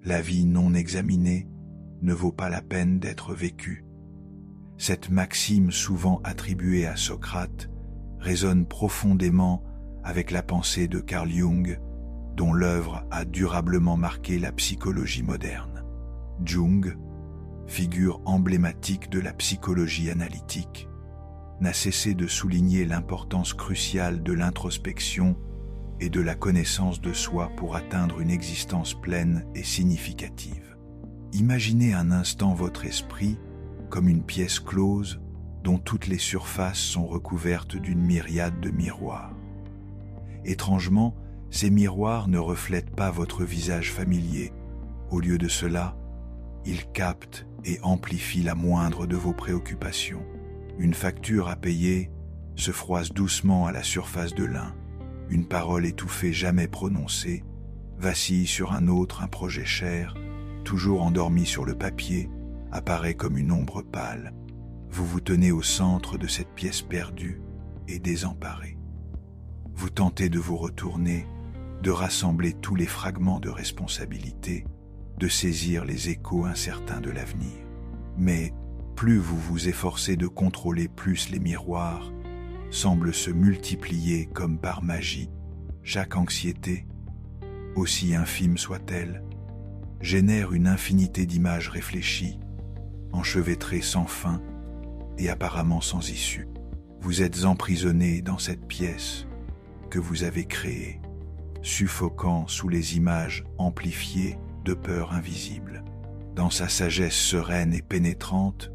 La vie non examinée ne vaut pas la peine d'être vécue. Cette maxime souvent attribuée à Socrate résonne profondément avec la pensée de Carl Jung, dont l'œuvre a durablement marqué la psychologie moderne. Jung, figure emblématique de la psychologie analytique, n'a cessé de souligner l'importance cruciale de l'introspection et de la connaissance de soi pour atteindre une existence pleine et significative. Imaginez un instant votre esprit comme une pièce close dont toutes les surfaces sont recouvertes d'une myriade de miroirs. Étrangement, ces miroirs ne reflètent pas votre visage familier. Au lieu de cela, ils captent et amplifient la moindre de vos préoccupations. Une facture à payer se froisse doucement à la surface de l'un. Une parole étouffée jamais prononcée vacille sur un autre, un projet cher, toujours endormi sur le papier, apparaît comme une ombre pâle. Vous vous tenez au centre de cette pièce perdue et désemparée. Vous tentez de vous retourner, de rassembler tous les fragments de responsabilité, de saisir les échos incertains de l'avenir. Mais plus vous vous efforcez de contrôler, plus les miroirs semblent se multiplier comme par magie. Chaque anxiété, aussi infime soit-elle, génère une infinité d'images réfléchies, enchevêtrées sans fin et apparemment sans issue. Vous êtes emprisonné dans cette pièce que vous avez créée, suffocant sous les images amplifiées de peurs invisibles. Dans sa sagesse sereine et pénétrante,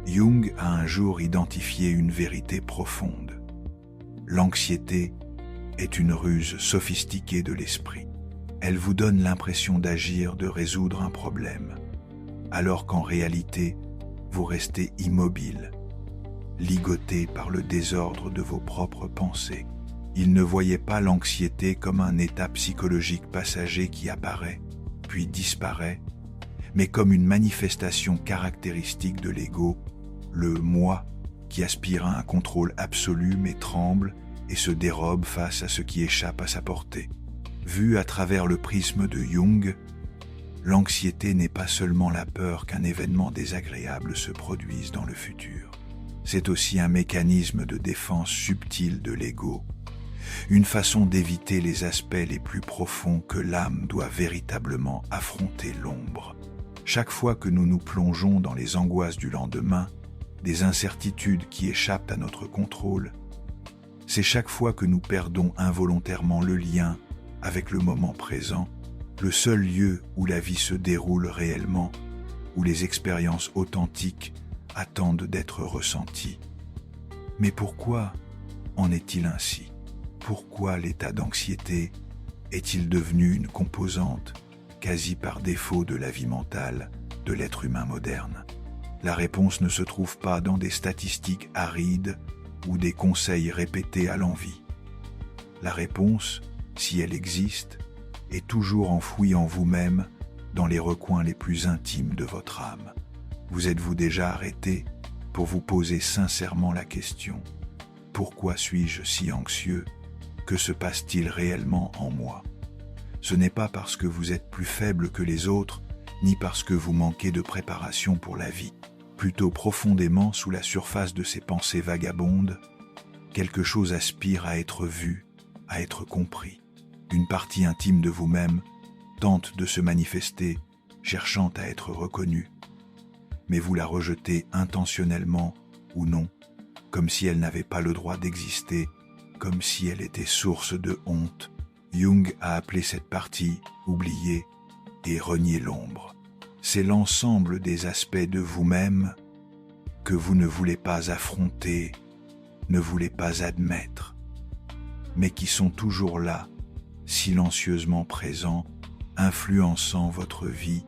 Jung a un jour identifié une vérité profonde. L'anxiété est une ruse sophistiquée de l'esprit. Elle vous donne l'impression d'agir, de résoudre un problème, alors qu'en réalité, vous restez immobile, ligoté par le désordre de vos propres pensées. Il ne voyait pas l'anxiété comme un état psychologique passager qui apparaît, puis disparaît, mais comme une manifestation caractéristique de l'ego, le « moi » qui aspire à un contrôle absolu mais tremble et se dérobe face à ce qui échappe à sa portée. Vu à travers le prisme de Jung, l'anxiété n'est pas seulement la peur qu'un événement désagréable se produise dans le futur. C'est aussi un mécanisme de défense subtil de l'ego, une façon d'éviter les aspects les plus profonds que l'âme doit véritablement affronter l'ombre. Chaque fois que nous nous plongeons dans les angoisses du lendemain, des incertitudes qui échappent à notre contrôle, c'est chaque fois que nous perdons involontairement le lien avec le moment présent, le seul lieu où la vie se déroule réellement, où les expériences authentiques attendent d'être ressenties. Mais pourquoi en est-il ainsi ? Pourquoi l'état d'anxiété est-il devenu une composante quasi par défaut de la vie mentale de l'être humain moderne? La réponse ne se trouve pas dans des statistiques arides ou des conseils répétés à l'envi. La réponse, si elle existe, est toujours enfouie en vous-même dans les recoins les plus intimes de votre âme. Vous êtes-vous déjà arrêté pour vous poser sincèrement la question : pourquoi suis-je si anxieux ? Que se passe-t-il réellement en moi ? Ce n'est pas parce que vous êtes plus faible que les autres, ni parce que vous manquez de préparation pour la vie. Plutôt profondément sous la surface de ces pensées vagabondes, quelque chose aspire à être vu, à être compris. Une partie intime de vous-même tente de se manifester, cherchant à être reconnue. Mais vous la rejetez intentionnellement ou non, comme si elle n'avait pas le droit d'exister, comme si elle était source de honte. Jung a appelé cette partie oubliée et renier l'ombre. C'est l'ensemble des aspects de vous-même que vous ne voulez pas affronter, ne voulez pas admettre, mais qui sont toujours là, silencieusement présents, influençant votre vie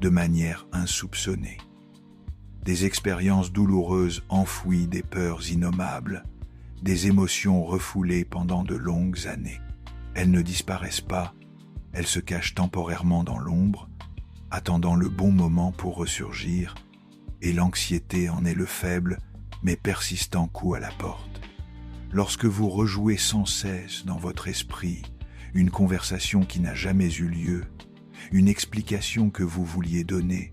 de manière insoupçonnée. Des expériences douloureuses enfouies, des peurs innommables, des émotions refoulées pendant de longues années. Elles ne disparaissent pas, elles se cachent temporairement dans l'ombre, attendant le bon moment pour ressurgir, et l'anxiété en est le faible mais persistant coup à la porte. Lorsque vous rejouez sans cesse dans votre esprit une conversation qui n'a jamais eu lieu, une explication que vous vouliez donner,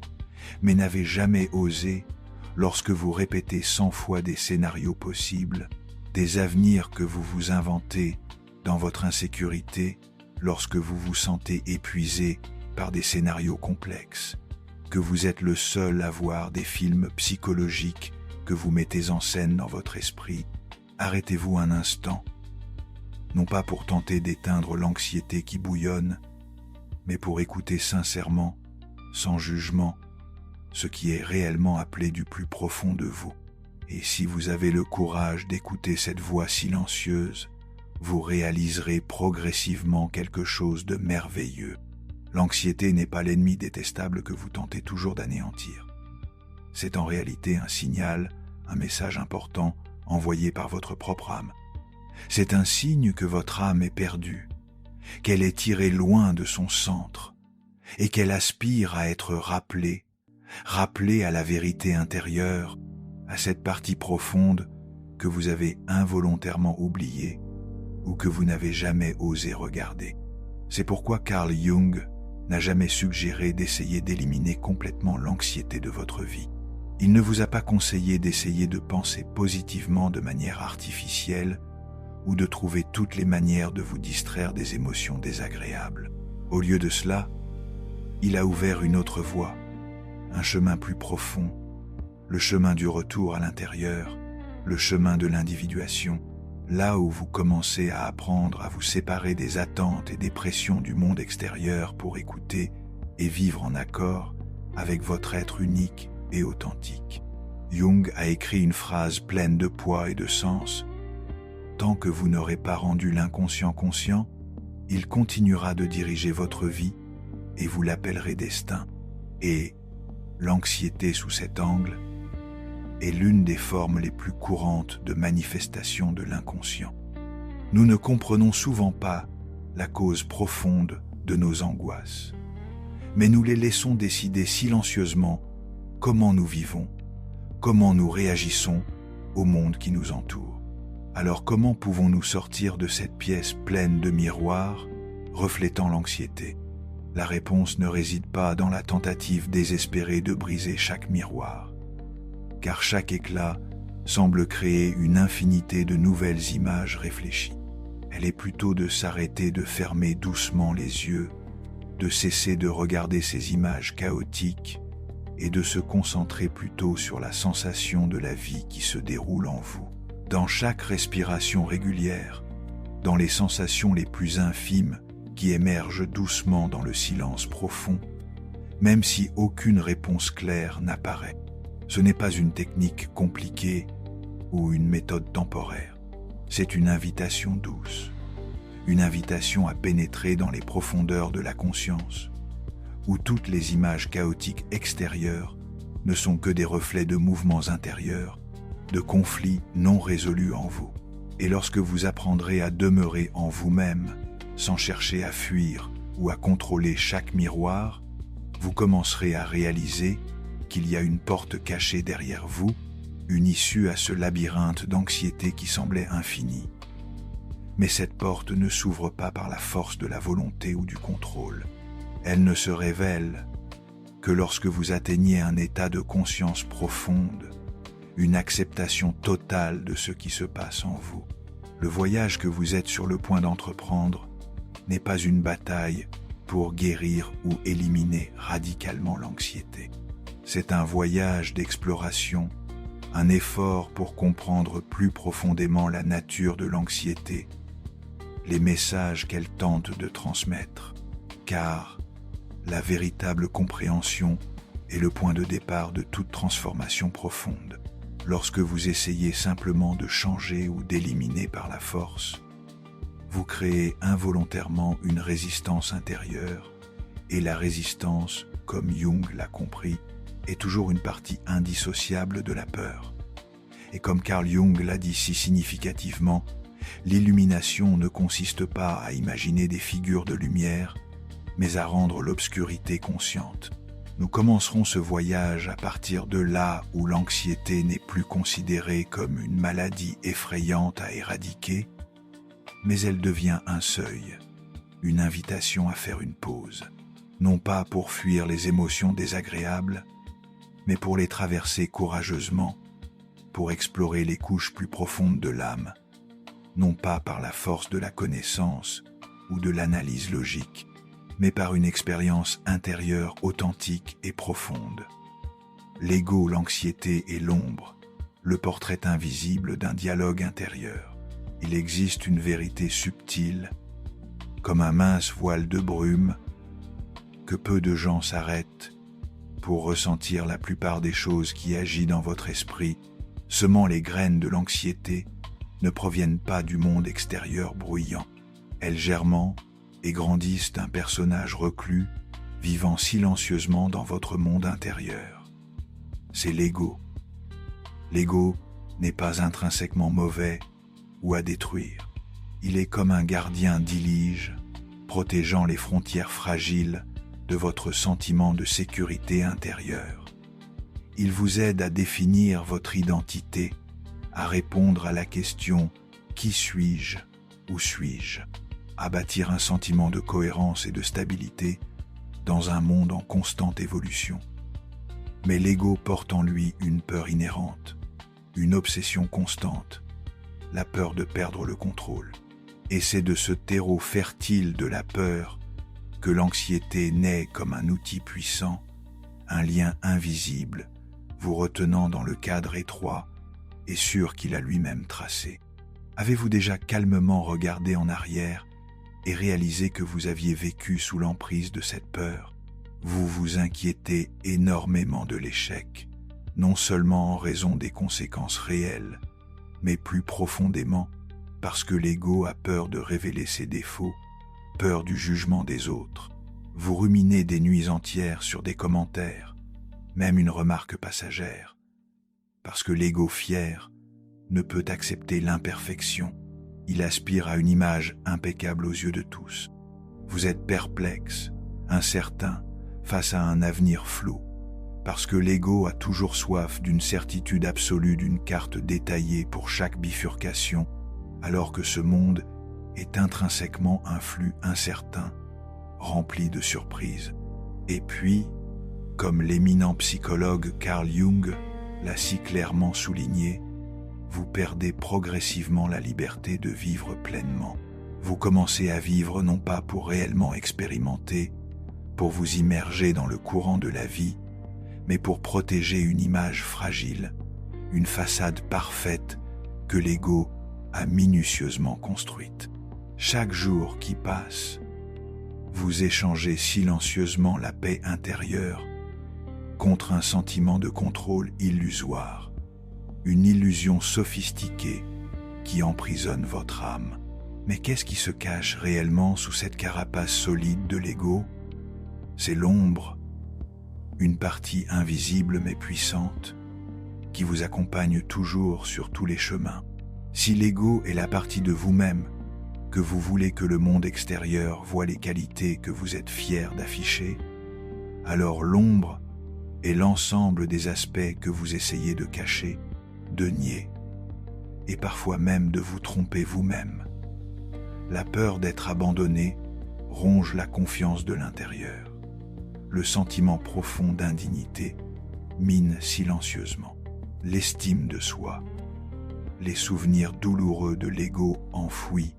mais n'avez jamais osé lorsque vous répétez 100 fois des scénarios possibles, des avenirs que vous vous inventez dans votre insécurité lorsque vous vous sentez épuisé par des scénarios complexes, que vous êtes le seul à voir des films psychologiques que vous mettez en scène dans votre esprit. Arrêtez-vous un instant, non pas pour tenter d'éteindre l'anxiété qui bouillonne, mais pour écouter sincèrement, sans jugement, ce qui est réellement appelé du plus profond de vous. Et si vous avez le courage d'écouter cette voix silencieuse, vous réaliserez progressivement quelque chose de merveilleux. L'anxiété n'est pas l'ennemi détestable que vous tentez toujours d'anéantir. C'est en réalité un signal, un message important envoyé par votre propre âme. C'est un signe que votre âme est perdue, qu'elle est tirée loin de son centre et qu'elle aspire à être rappelée à la vérité intérieure, à cette partie profonde que vous avez involontairement oubliée ou que vous n'avez jamais osé regarder. C'est pourquoi Carl Jung n'a jamais suggéré d'essayer d'éliminer complètement l'anxiété de votre vie. Il ne vous a pas conseillé d'essayer de penser positivement de manière artificielle ou de trouver toutes les manières de vous distraire des émotions désagréables. Au lieu de cela, il a ouvert une autre voie, un chemin plus profond, le chemin du retour à l'intérieur, le chemin de l'individuation, là où vous commencez à apprendre à vous séparer des attentes et des pressions du monde extérieur pour écouter et vivre en accord avec votre être unique et authentique. Jung a écrit une phrase pleine de poids et de sens. Tant que vous n'aurez pas rendu l'inconscient conscient, il continuera de diriger votre vie et vous l'appellerez destin. Et l'anxiété sous cet angle est l'une des formes les plus courantes de manifestation de l'inconscient. Nous ne comprenons souvent pas la cause profonde de nos angoisses, mais nous les laissons décider silencieusement comment nous vivons, comment nous réagissons au monde qui nous entoure. Alors comment pouvons-nous sortir de cette pièce pleine de miroirs reflétant l'anxiété? La réponse ne réside pas dans la tentative désespérée de briser chaque miroir, car chaque éclat semble créer une infinité de nouvelles images réfléchies. Elle est plutôt de s'arrêter de fermer doucement les yeux, de cesser de regarder ces images chaotiques et de se concentrer plutôt sur la sensation de la vie qui se déroule en vous. Dans chaque respiration régulière, dans les sensations les plus infimes qui émergent doucement dans le silence profond, même si aucune réponse claire n'apparaît. Ce n'est pas une technique compliquée ou une méthode temporaire. C'est une invitation douce, une invitation à pénétrer dans les profondeurs de la conscience, où toutes les images chaotiques extérieures ne sont que des reflets de mouvements intérieurs, de conflits non résolus en vous. Et lorsque vous apprendrez à demeurer en vous-même, sans chercher à fuir ou à contrôler chaque miroir, vous commencerez à réaliser qu'il y a une porte cachée derrière vous, une issue à ce labyrinthe d'anxiété qui semblait infini. Mais cette porte ne s'ouvre pas par la force de la volonté ou du contrôle. Elle ne se révèle que lorsque vous atteignez un état de conscience profonde, une acceptation totale de ce qui se passe en vous. Le voyage que vous êtes sur le point d'entreprendre n'est pas une bataille pour guérir ou éliminer radicalement l'anxiété. C'est un voyage d'exploration, un effort pour comprendre plus profondément la nature de l'anxiété, les messages qu'elle tente de transmettre, car la véritable compréhension est le point de départ de toute transformation profonde. Lorsque vous essayez simplement de changer ou d'éliminer par la force, vous créez involontairement une résistance intérieure, et la résistance, comme Jung l'a compris, est toujours une partie indissociable de la peur. Et comme Carl Jung l'a dit si significativement, l'illumination ne consiste pas à imaginer des figures de lumière, mais à rendre l'obscurité consciente. Nous commencerons ce voyage à partir de là où l'anxiété n'est plus considérée comme une maladie effrayante à éradiquer, mais elle devient un seuil, une invitation à faire une pause. non pas pour fuir les émotions désagréables, mais pour les traverser courageusement, pour explorer les couches plus profondes de l'âme, non pas par la force de la connaissance ou de l'analyse logique, mais par une expérience intérieure authentique et profonde. L'ego, l'anxiété et l'ombre, le portrait invisible d'un dialogue intérieur. Il existe une vérité subtile, comme un mince voile de brume, que peu de gens s'arrêtent pour ressentir la plupart des choses qui agissent dans votre esprit, semant les graines de l'anxiété, ne proviennent pas du monde extérieur bruyant. Elles germent et grandissent d'un personnage reclus, vivant silencieusement dans votre monde intérieur. C'est l'ego. L'ego n'est pas intrinsèquement mauvais ou à détruire. Il est comme un gardien d'Ilige, protégeant les frontières fragiles de votre sentiment de sécurité intérieure. Il vous aide à définir votre identité, à répondre à la question « Qui suis-je ? Où suis-je ?» à bâtir un sentiment de cohérence et de stabilité dans un monde en constante évolution. Mais l'ego porte en lui une peur inhérente, une obsession constante, la peur de perdre le contrôle. Et c'est de ce terreau fertile de la peur que l'anxiété naît comme un outil puissant, un lien invisible, vous retenant dans le cadre étroit et sûr qu'il a lui-même tracé. Avez-vous déjà calmement regardé en arrière et réalisé que vous aviez vécu sous l'emprise de cette peur? Vous vous inquiétez énormément de l'échec, non seulement en raison des conséquences réelles, mais plus profondément parce que l'ego a peur de révéler ses défauts, peur du jugement des autres. Vous ruminez des nuits entières sur des commentaires, même une remarque passagère, parce que l'ego fier ne peut accepter l'imperfection. Il aspire à une image impeccable aux yeux de tous. Vous êtes perplexe, incertain, face à un avenir flou, parce que l'ego a toujours soif d'une certitude absolue, d'une carte détaillée pour chaque bifurcation, alors que ce monde est intrinsèquement un flux incertain, rempli de surprises. Et puis, comme l'éminent psychologue Carl Jung l'a si clairement souligné, vous perdez progressivement la liberté de vivre pleinement. Vous commencez à vivre non pas pour réellement expérimenter, pour vous immerger dans le courant de la vie, mais pour protéger une image fragile, une façade parfaite que l'ego a minutieusement construite. Chaque jour qui passe, vous échangez silencieusement la paix intérieure contre un sentiment de contrôle illusoire, une illusion sophistiquée qui emprisonne votre âme. Mais qu'est-ce qui se cache réellement sous cette carapace solide de l'ego? C'est l'ombre, une partie invisible mais puissante, qui vous accompagne toujours sur tous les chemins. Si l'ego est la partie de vous-même que vous voulez que le monde extérieur voie les qualités que vous êtes fiers d'afficher, alors l'ombre est l'ensemble des aspects que vous essayez de cacher, de nier, et parfois même de vous tromper vous-même. La peur d'être abandonné ronge la confiance de l'intérieur. Le sentiment profond d'indignité mine silencieusement l'estime de soi, les souvenirs douloureux de l'ego enfoui,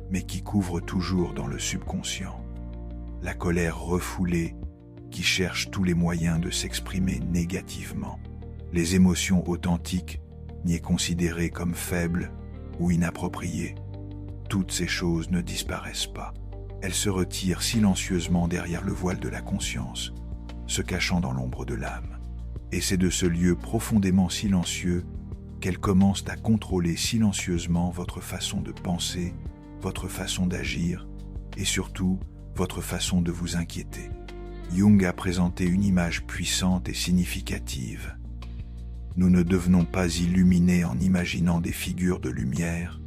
mais qui couvrent toujours dans le subconscient, la colère refoulée qui cherche tous les moyens de s'exprimer négativement. Les émotions authentiques n'y est considérées comme faibles ou inappropriées. Toutes ces choses ne disparaissent pas. Elles se retirent silencieusement derrière le voile de la conscience, se cachant dans l'ombre de l'âme. Et c'est de ce lieu profondément silencieux qu'elles commencent à contrôler silencieusement votre façon de penser, votre façon d'agir et surtout votre façon de vous inquiéter. Jung a présenté une image puissante et significative. Nous ne devenons pas illuminés en imaginant des figures de lumière,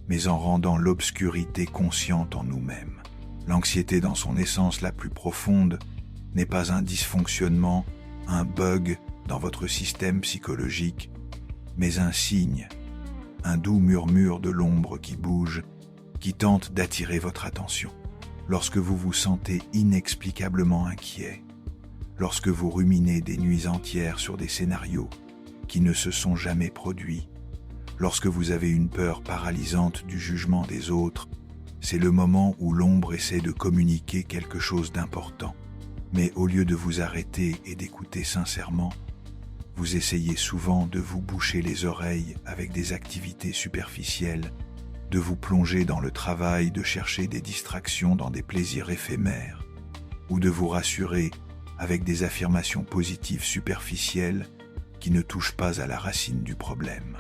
mais en rendant l'obscurité consciente en nous-mêmes. L'anxiété dans son essence la plus profonde n'est pas un dysfonctionnement, un bug dans votre système psychologique, mais un signe, un doux murmure de l'ombre qui bouge, qui tente d'attirer votre attention. lorsque vous vous sentez inexplicablement inquiet, lorsque vous ruminez des nuits entières sur des scénarios qui ne se sont jamais produits, lorsque vous avez une peur paralysante du jugement des autres, c'est le moment où l'ombre essaie de communiquer quelque chose d'important. Mais au lieu de vous arrêter et d'écouter sincèrement, vous essayez souvent de vous boucher les oreilles avec des activités superficielles, de vous plonger dans le travail, de chercher des distractions dans des plaisirs éphémères, ou de vous rassurer avec des affirmations positives superficielles qui ne touchent pas à la racine du problème.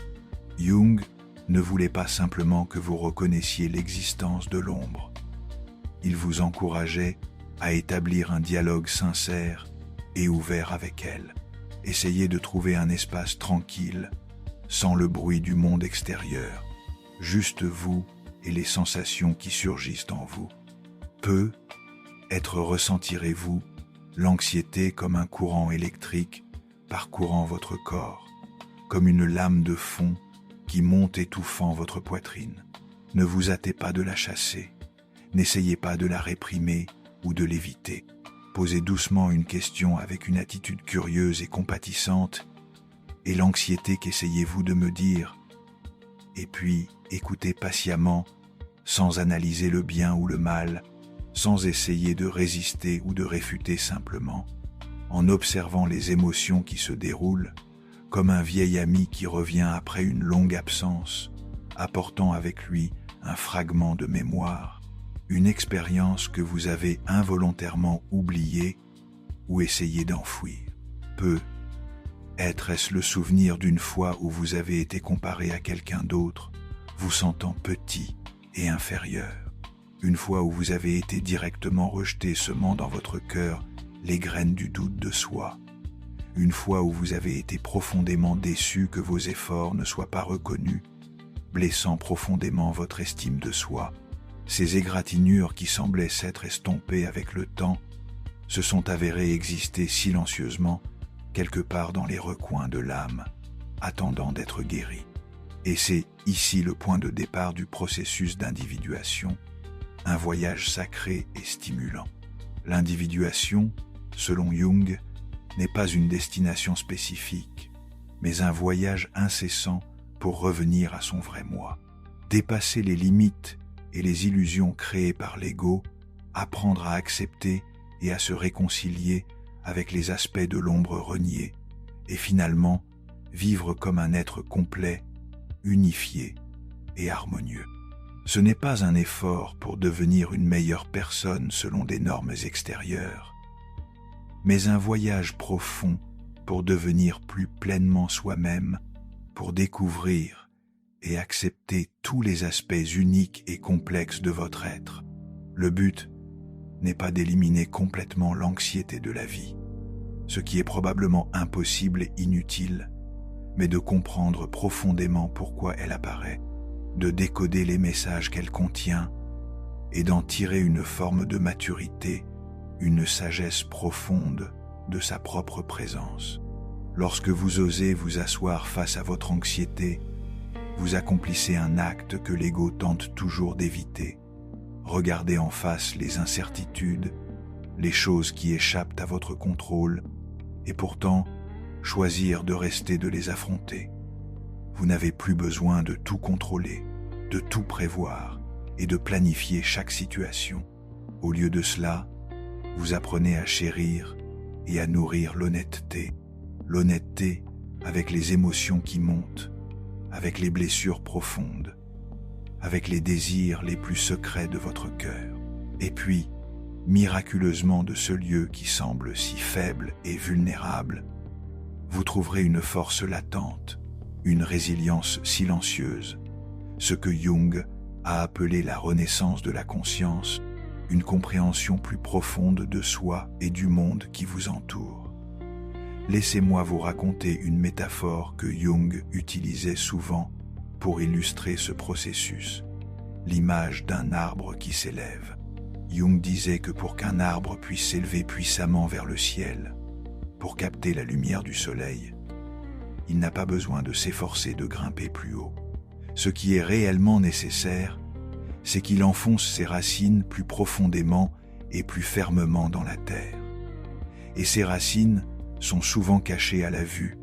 Jung ne voulait pas simplement que vous reconnaissiez l'existence de l'ombre. Il vous encourageait à établir un dialogue sincère et ouvert avec elle. Essayez de trouver un espace tranquille, sans le bruit du monde extérieur, juste vous et les sensations qui surgissent en vous. Peut-être ressentirez-vous l'anxiété comme un courant électrique parcourant votre corps, comme une lame de fond qui monte étouffant votre poitrine. Ne vous hâtez pas de la chasser, n'essayez pas de la réprimer ou de l'éviter. Posez doucement une question avec une attitude curieuse et compatissante. Et l'anxiété qu'essayez-vous de me dire? Et puis, écoutez patiemment, sans analyser le bien ou le mal, sans essayer de résister ou de réfuter simplement, en observant les émotions qui se déroulent, comme un vieil ami qui revient après une longue absence, apportant avec lui un fragment de mémoire, une expérience que vous avez involontairement oubliée ou essayé d'enfouir. Peut-être est-ce le souvenir d'une fois où vous avez été comparé à quelqu'un d'autre, vous sentant petit et inférieur. Une fois où vous avez été directement rejeté, semant dans votre cœur les graines du doute de soi. Une fois où vous avez été profondément déçu que vos efforts ne soient pas reconnus, blessant profondément votre estime de soi. Ces égratignures qui semblaient s'être estompées avec le temps se sont avérées exister silencieusement quelque part dans les recoins de l'âme, attendant d'être guéries. Et c'est ici le point de départ du processus d'individuation, un voyage sacré et stimulant. L'individuation, selon Jung, n'est pas une destination spécifique, mais un voyage incessant pour revenir à son vrai moi. Dépasser les limites et les illusions créées par l'ego, apprendre à accepter et à se réconcilier avec les aspects de l'ombre reniés, et finalement vivre comme un être complet, unifié et harmonieux. Ce n'est pas un effort pour devenir une meilleure personne selon des normes extérieures, mais un voyage profond pour devenir plus pleinement soi-même, pour découvrir et accepter tous les aspects uniques et complexes de votre être. Le but n'est pas d'éliminer complètement l'anxiété de la vie, ce qui est probablement impossible et inutile, mais de comprendre profondément pourquoi elle apparaît, de décoder les messages qu'elle contient et d'en tirer une forme de maturité, une sagesse profonde de sa propre présence. Lorsque vous osez vous asseoir face à votre anxiété, vous accomplissez un acte que l'ego tente toujours d'éviter. Regardez en face les incertitudes, les choses qui échappent à votre contrôle, et pourtant choisir de rester de les affronter. Vous n'avez plus besoin de tout contrôler, de tout prévoir et de planifier chaque situation. Au lieu de cela, vous apprenez à chérir et à nourrir l'honnêteté. L'honnêteté avec les émotions qui montent, avec les blessures profondes, avec les désirs les plus secrets de votre cœur. Et puis, miraculeusement de ce lieu qui semble si faible et vulnérable, vous trouverez une force latente, une résilience silencieuse, ce que Jung a appelé la renaissance de la conscience, une compréhension plus profonde de soi et du monde qui vous entoure. Laissez-moi vous raconter une métaphore que Jung utilisait souvent pour illustrer ce processus, l'image d'un arbre qui s'élève. Jung disait que pour qu'un arbre puisse s'élever puissamment vers le ciel, pour capter la lumière du soleil, il n'a pas besoin de s'efforcer de grimper plus haut. Ce qui est réellement nécessaire, c'est qu'il enfonce ses racines plus profondément et plus fermement dans la terre. Et ces racines sont souvent cachées à la vue,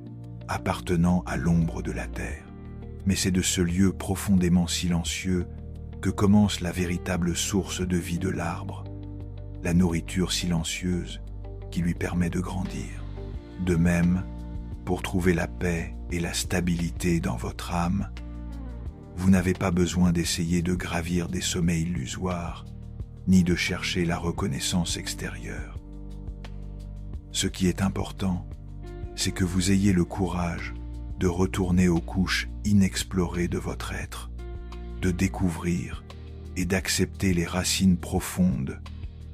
appartenant à l'ombre de la terre. Mais c'est de ce lieu profondément silencieux que commence la véritable source de vie de l'arbre, la nourriture silencieuse qui lui permet de grandir. De même, pour trouver la paix et la stabilité dans votre âme, vous n'avez pas besoin d'essayer de gravir des sommets illusoires, ni de chercher la reconnaissance extérieure. Ce qui est important, c'est que vous ayez le courage de retourner aux couches inexplorées de votre être, de découvrir et d'accepter les racines profondes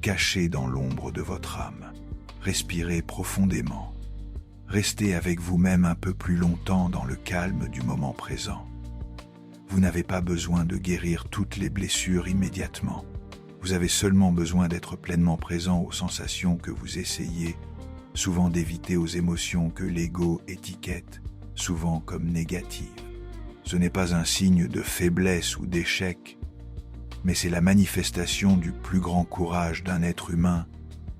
cachées dans l'ombre de votre âme. Respirez profondément. Restez avec vous-même un peu plus longtemps dans le calme du moment présent. Vous n'avez pas besoin de guérir toutes les blessures immédiatement. Vous avez seulement besoin d'être pleinement présent aux sensations que vous essayez, souvent d'éviter aux émotions que l'ego étiquette, souvent comme négatives. Ce n'est pas un signe de faiblesse ou d'échec, mais c'est la manifestation du plus grand courage d'un être humain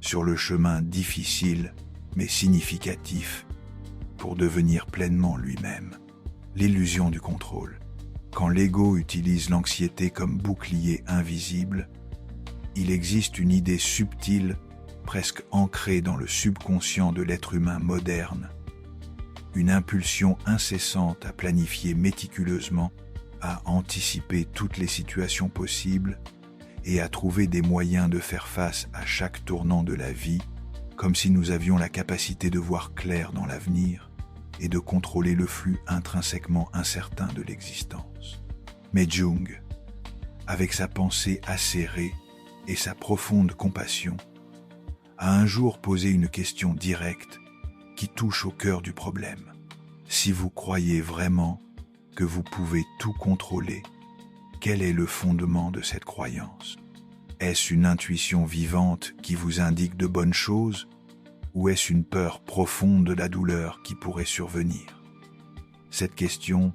sur le chemin difficile mais significatif pour devenir pleinement lui-même. L'illusion du contrôle. Quand l'ego utilise l'anxiété comme bouclier invisible, il existe une idée subtile, presque ancrée dans le subconscient de l'être humain moderne, une impulsion incessante à planifier méticuleusement, à anticiper toutes les situations possibles et à trouver des moyens de faire face à chaque tournant de la vie, comme si nous avions la capacité de voir clair dans l'avenir et de contrôler le flux intrinsèquement incertain de l'existence. Mais Jung, avec sa pensée acérée et sa profonde compassion, a un jour posé une question directe qui touche au cœur du problème. Si vous croyez vraiment que vous pouvez tout contrôler, quel est le fondement de cette croyance ? Est-ce une intuition vivante qui vous indique de bonnes choses, ou est-ce une peur profonde de la douleur qui pourrait survenir ? Cette question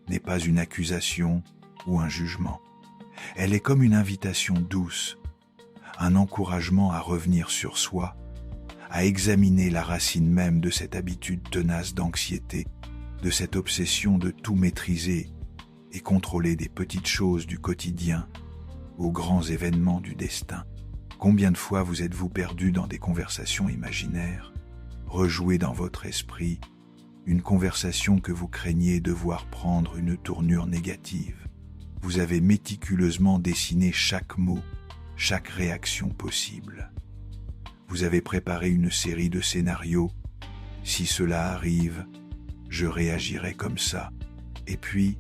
n'est pas une accusation ou un jugement. Elle est comme une invitation douce, un encouragement à revenir sur soi, à examiner la racine même de cette habitude tenace d'anxiété, de cette obsession de tout maîtriser et contrôler des petites choses du quotidien aux grands événements du destin. Combien de fois vous êtes-vous perdu dans des conversations imaginaires, rejoué dans votre esprit, une conversation que vous craignez devoir prendre une tournure négative. Vous avez méticuleusement dessiné chaque mot, chaque réaction possible. Vous avez préparé une série de scénarios. Si cela arrive, je réagirai comme ça. Et puis,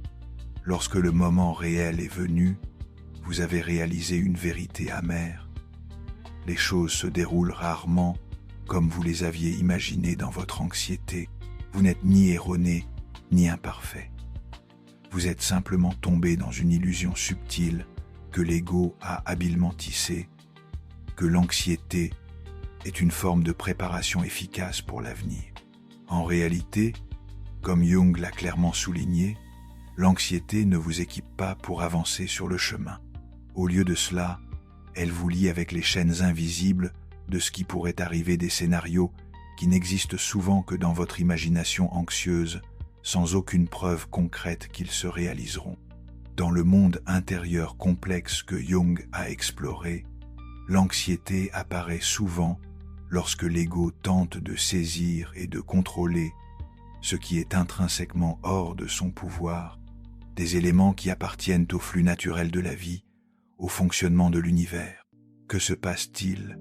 lorsque le moment réel est venu, vous avez réalisé une vérité amère. Les choses se déroulent rarement comme vous les aviez imaginées dans votre anxiété. Vous n'êtes ni erroné, ni imparfait. Vous êtes simplement tombé dans une illusion subtile que l'ego a habilement tissée, que l'anxiété est une forme de préparation efficace pour l'avenir. En réalité, comme Jung l'a clairement souligné, l'anxiété ne vous équipe pas pour avancer sur le chemin. Au lieu de cela, elle vous lie avec les chaînes invisibles de ce qui pourrait arriver, des scénarios qui n'existent souvent que dans votre imagination anxieuse, sans aucune preuve concrète qu'ils se réaliseront. Dans le monde intérieur complexe que Jung a exploré, l'anxiété apparaît souvent lorsque l'ego tente de saisir et de contrôler ce qui est intrinsèquement hors de son pouvoir, des éléments qui appartiennent au flux naturel de la vie, au fonctionnement de l'univers. Que se passe-t-il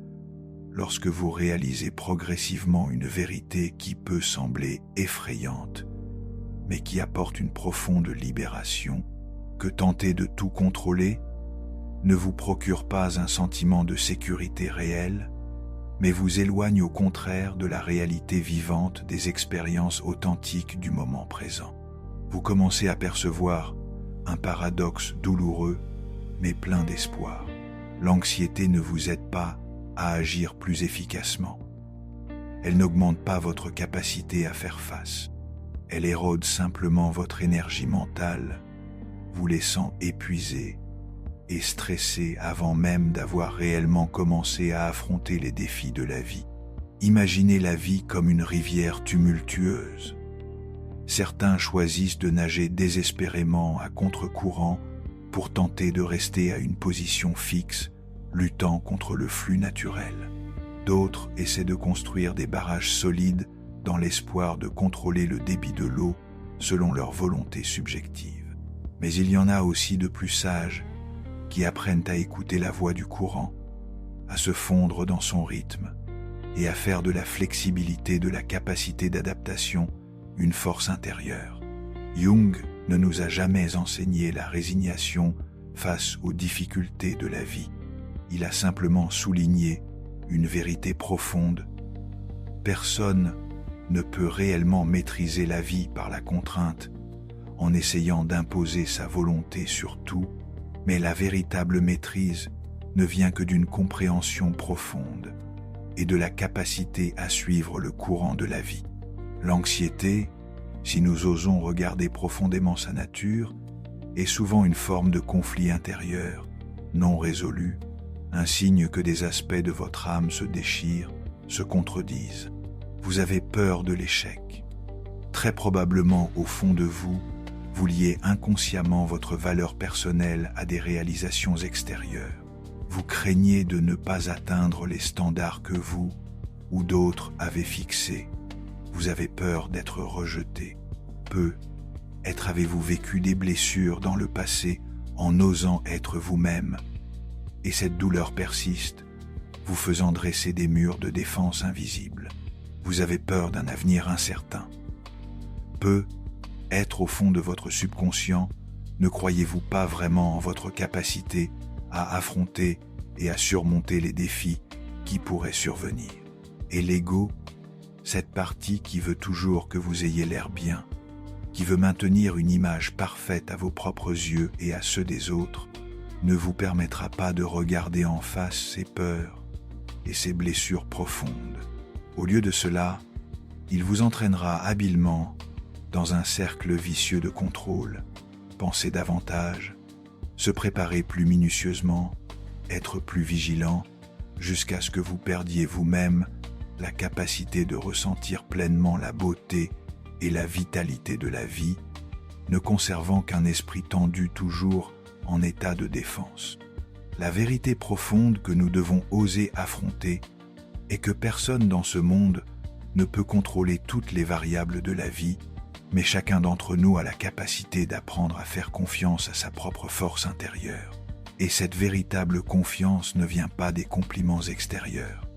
lorsque vous réalisez progressivement une vérité qui peut sembler effrayante, mais qui apporte une profonde libération? Que tenter de tout contrôler ne vous procure pas un sentiment de sécurité réelle, mais vous éloigne au contraire de la réalité vivante des expériences authentiques du moment présent. Vous commencez à percevoir un paradoxe douloureux, mais plein d'espoir. L'anxiété ne vous aide pas à agir plus efficacement. Elle n'augmente pas votre capacité à faire face. Elle érode simplement votre énergie mentale, vous laissant épuisé et stressé avant même d'avoir réellement commencé à affronter les défis de la vie. Imaginez la vie comme une rivière tumultueuse. Certains choisissent de nager désespérément à contre-courant pour tenter de rester à une position fixe, luttant contre le flux naturel. D'autres essaient de construire des barrages solides dans l'espoir de contrôler le débit de l'eau selon leur volonté subjective. Mais il y en a aussi de plus sages qui apprennent à écouter la voix du courant, à se fondre dans son rythme et à faire de la flexibilité de la capacité d'adaptation une force intérieure. Jung ne nous a jamais enseigné la résignation face aux difficultés de la vie. Il a simplement souligné une vérité profonde. Personne ne peut réellement maîtriser la vie par la contrainte en essayant d'imposer sa volonté sur tout, mais la véritable maîtrise ne vient que d'une compréhension profonde et de la capacité à suivre le courant de la vie. L'anxiété, si nous osons regarder profondément sa nature, est souvent une forme de conflit intérieur, non résolu, un signe que des aspects de votre âme se déchirent, se contredisent. Vous avez peur de l'échec. Très probablement, au fond de vous, vous liez inconsciemment votre valeur personnelle à des réalisations extérieures. Vous craignez de ne pas atteindre les standards que vous ou d'autres avez fixés. Vous avez peur d'être rejeté. Peut-être avez-vous vécu des blessures dans le passé en osant être vous-même, et cette douleur persiste, vous faisant dresser des murs de défense invisibles. Vous avez peur d'un avenir incertain. Peut-être au fond de votre subconscient, ne croyez-vous pas vraiment en votre capacité à affronter et à surmonter les défis qui pourraient survenir. Et l'ego, cette partie qui veut toujours que vous ayez l'air bien, qui veut maintenir une image parfaite à vos propres yeux et à ceux des autres, ne vous permettra pas de regarder en face ces peurs et ces blessures profondes. Au lieu de cela, il vous entraînera habilement dans un cercle vicieux de contrôle, penser davantage, se préparer plus minutieusement, être plus vigilant, jusqu'à ce que vous perdiez vous-même la capacité de ressentir pleinement la beauté et la vitalité de la vie, ne conservant qu'un esprit tendu toujours en état de défense. La vérité profonde que nous devons oser affronter est que personne dans ce monde ne peut contrôler toutes les variables de la vie, mais chacun d'entre nous a la capacité d'apprendre à faire confiance à sa propre force intérieure. Et cette véritable confiance ne vient pas des compliments extérieurs.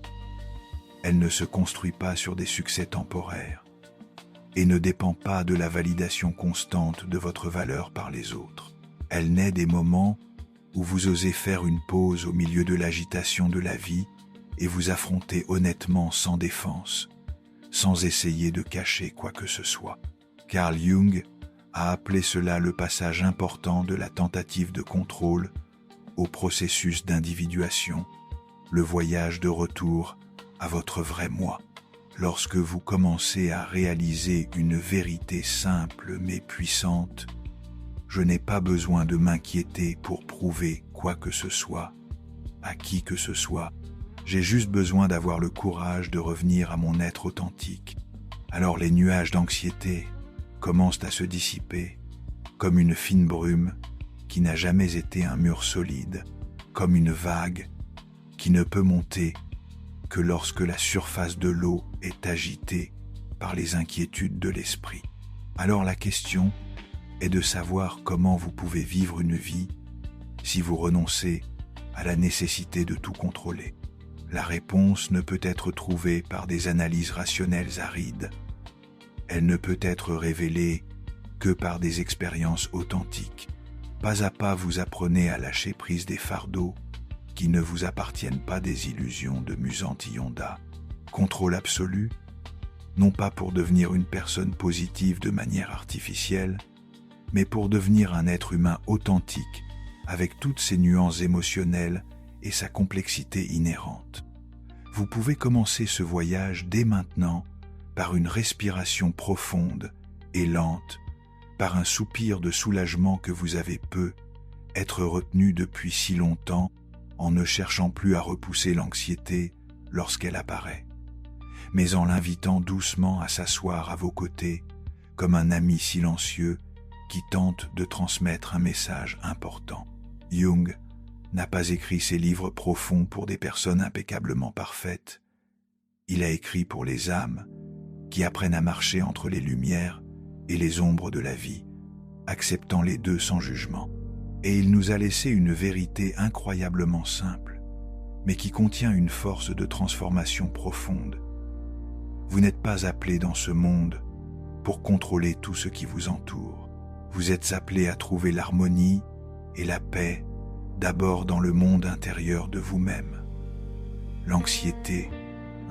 Elle ne se construit pas sur des succès temporaires et ne dépend pas de la validation constante de votre valeur par les autres. Elle naît des moments où vous osez faire une pause au milieu de l'agitation de la vie et vous affronter honnêtement sans défense, sans essayer de cacher quoi que ce soit. Carl Jung a appelé cela le passage important de la tentative de contrôle au processus d'individuation, le voyage de retour à votre vrai moi. Lorsque vous commencez à réaliser une vérité simple mais puissante, je n'ai pas besoin de m'inquiéter pour prouver quoi que ce soit, à qui que ce soit. J'ai juste besoin d'avoir le courage de revenir à mon être authentique. Alors les nuages d'anxiété commencent à se dissiper, comme une fine brume qui n'a jamais été un mur solide, comme une vague qui ne peut monter que lorsque la surface de l'eau est agitée par les inquiétudes de l'esprit. Alors la question est de savoir comment vous pouvez vivre une vie si vous renoncez à la nécessité de tout contrôler. La réponse ne peut être trouvée par des analyses rationnelles arides. Elle ne peut être révélée que par des expériences authentiques. Pas à pas, vous apprenez à lâcher prise des fardeaux qui ne vous appartiennent pas, des illusions de Musantillonda. Contrôle absolu, non pas pour devenir une personne positive de manière artificielle, mais pour devenir un être humain authentique, avec toutes ses nuances émotionnelles et sa complexité inhérente. Vous pouvez commencer ce voyage dès maintenant par une respiration profonde et lente, par un soupir de soulagement que vous avez être retenu depuis si longtemps en ne cherchant plus à repousser l'anxiété lorsqu'elle apparaît, mais en l'invitant doucement à s'asseoir à vos côtés comme un ami silencieux qui tente de transmettre un message important. Jung n'a pas écrit ses livres profonds pour des personnes impeccablement parfaites. Il a écrit pour les âmes qui apprennent à marcher entre les lumières et les ombres de la vie, acceptant les deux sans jugement. Et il nous a laissé une vérité incroyablement simple, mais qui contient une force de transformation profonde. Vous n'êtes pas appelé dans ce monde pour contrôler tout ce qui vous entoure. Vous êtes appelé à trouver l'harmonie et la paix d'abord dans le monde intérieur de vous-même. L'anxiété,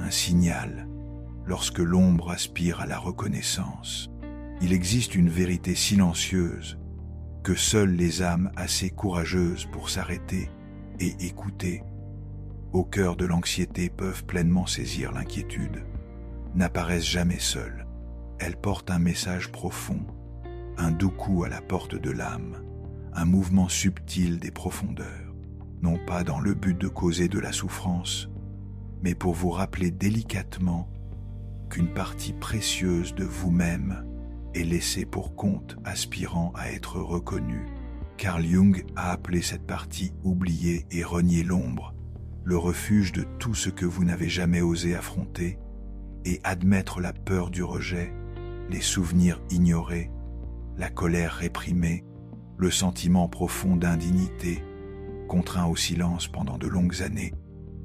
un signal, lorsque l'ombre aspire à la reconnaissance. Il existe une vérité silencieuse que seules les âmes assez courageuses pour s'arrêter et écouter, au cœur de l'anxiété, peuvent pleinement saisir l'inquiétude, n'apparaissent jamais seules. Elles portent un message profond, un doux coup à la porte de l'âme, un mouvement subtil des profondeurs, non pas dans le but de causer de la souffrance, mais pour vous rappeler délicatement qu'une partie précieuse de vous-même est laissée pour compte, aspirant à être reconnue. Carl Jung a appelé cette partie oubliée et reniée l'ombre, le refuge de tout ce que vous n'avez jamais osé affronter, et admettre la peur du rejet, les souvenirs ignorés, la colère réprimée, le sentiment profond d'indignité, contraint au silence pendant de longues années.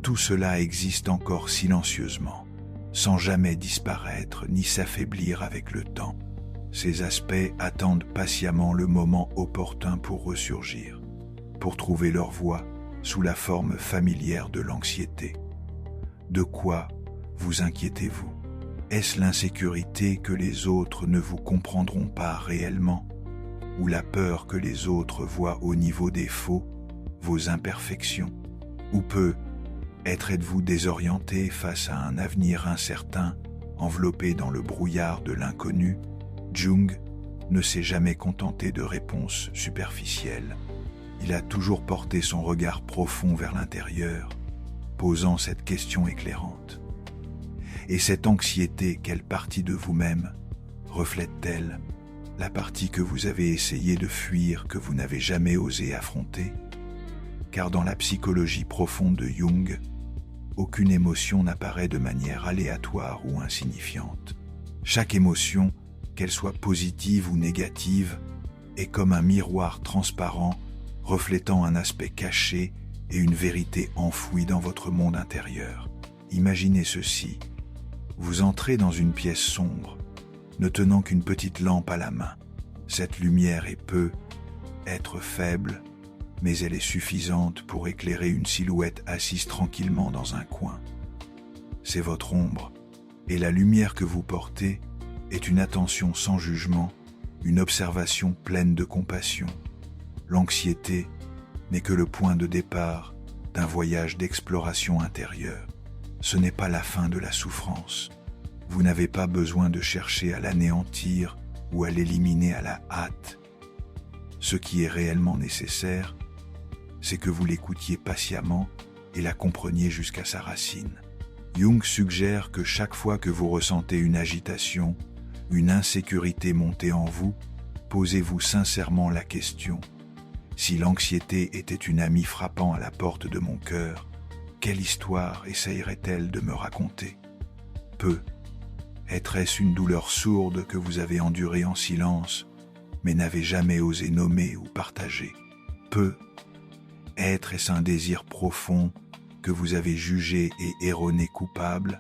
Tout cela existe encore silencieusement, sans jamais disparaître ni s'affaiblir avec le temps. Ces aspects attendent patiemment le moment opportun pour ressurgir, pour trouver leur voie sous la forme familière de l'anxiété. De quoi vous inquiétez-vous? Est-ce l'insécurité que les autres ne vous comprendront pas réellement, ou la peur que les autres voient au niveau des faux, vos imperfections? Ou peut-être êtes-vous désorienté face à un avenir incertain, enveloppé dans le brouillard de l'inconnu? Jung ne s'est jamais contenté de réponses superficielles. Il a toujours porté son regard profond vers l'intérieur, posant cette question éclairante. Et cette anxiété, quelle partie de vous-même reflète-t-elle? La partie que vous avez essayé de fuir, que vous n'avez jamais osé affronter? Car dans la psychologie profonde de Jung, aucune émotion n'apparaît de manière aléatoire ou insignifiante. Chaque émotion, qu'elle soit positive ou négative, est comme un miroir transparent reflétant un aspect caché et une vérité enfouie dans votre monde intérieur. Imaginez ceci. Vous entrez dans une pièce sombre, ne tenant qu'une petite lampe à la main. Cette lumière peut être faible, mais elle est suffisante pour éclairer une silhouette assise tranquillement dans un coin. C'est votre ombre, et la lumière que vous portez est une attention sans jugement, une observation pleine de compassion. L'anxiété n'est que le point de départ d'un voyage d'exploration intérieure. Ce n'est pas la fin de la souffrance. Vous n'avez pas besoin de chercher à l'anéantir ou à l'éliminer à la hâte. Ce qui est réellement nécessaire, c'est que vous l'écoutiez patiemment et la compreniez jusqu'à sa racine. Jung suggère que chaque fois que vous ressentez une agitation, une insécurité monter en vous, posez-vous sincèrement la question: si l'anxiété était une amie frappant à la porte de mon cœur, quelle histoire essayerait-elle de me raconter? Peut-être une douleur sourde que vous avez endurée en silence, mais n'avez jamais osé nommer ou partager? Peut-être un désir profond que vous avez jugé et erroné coupable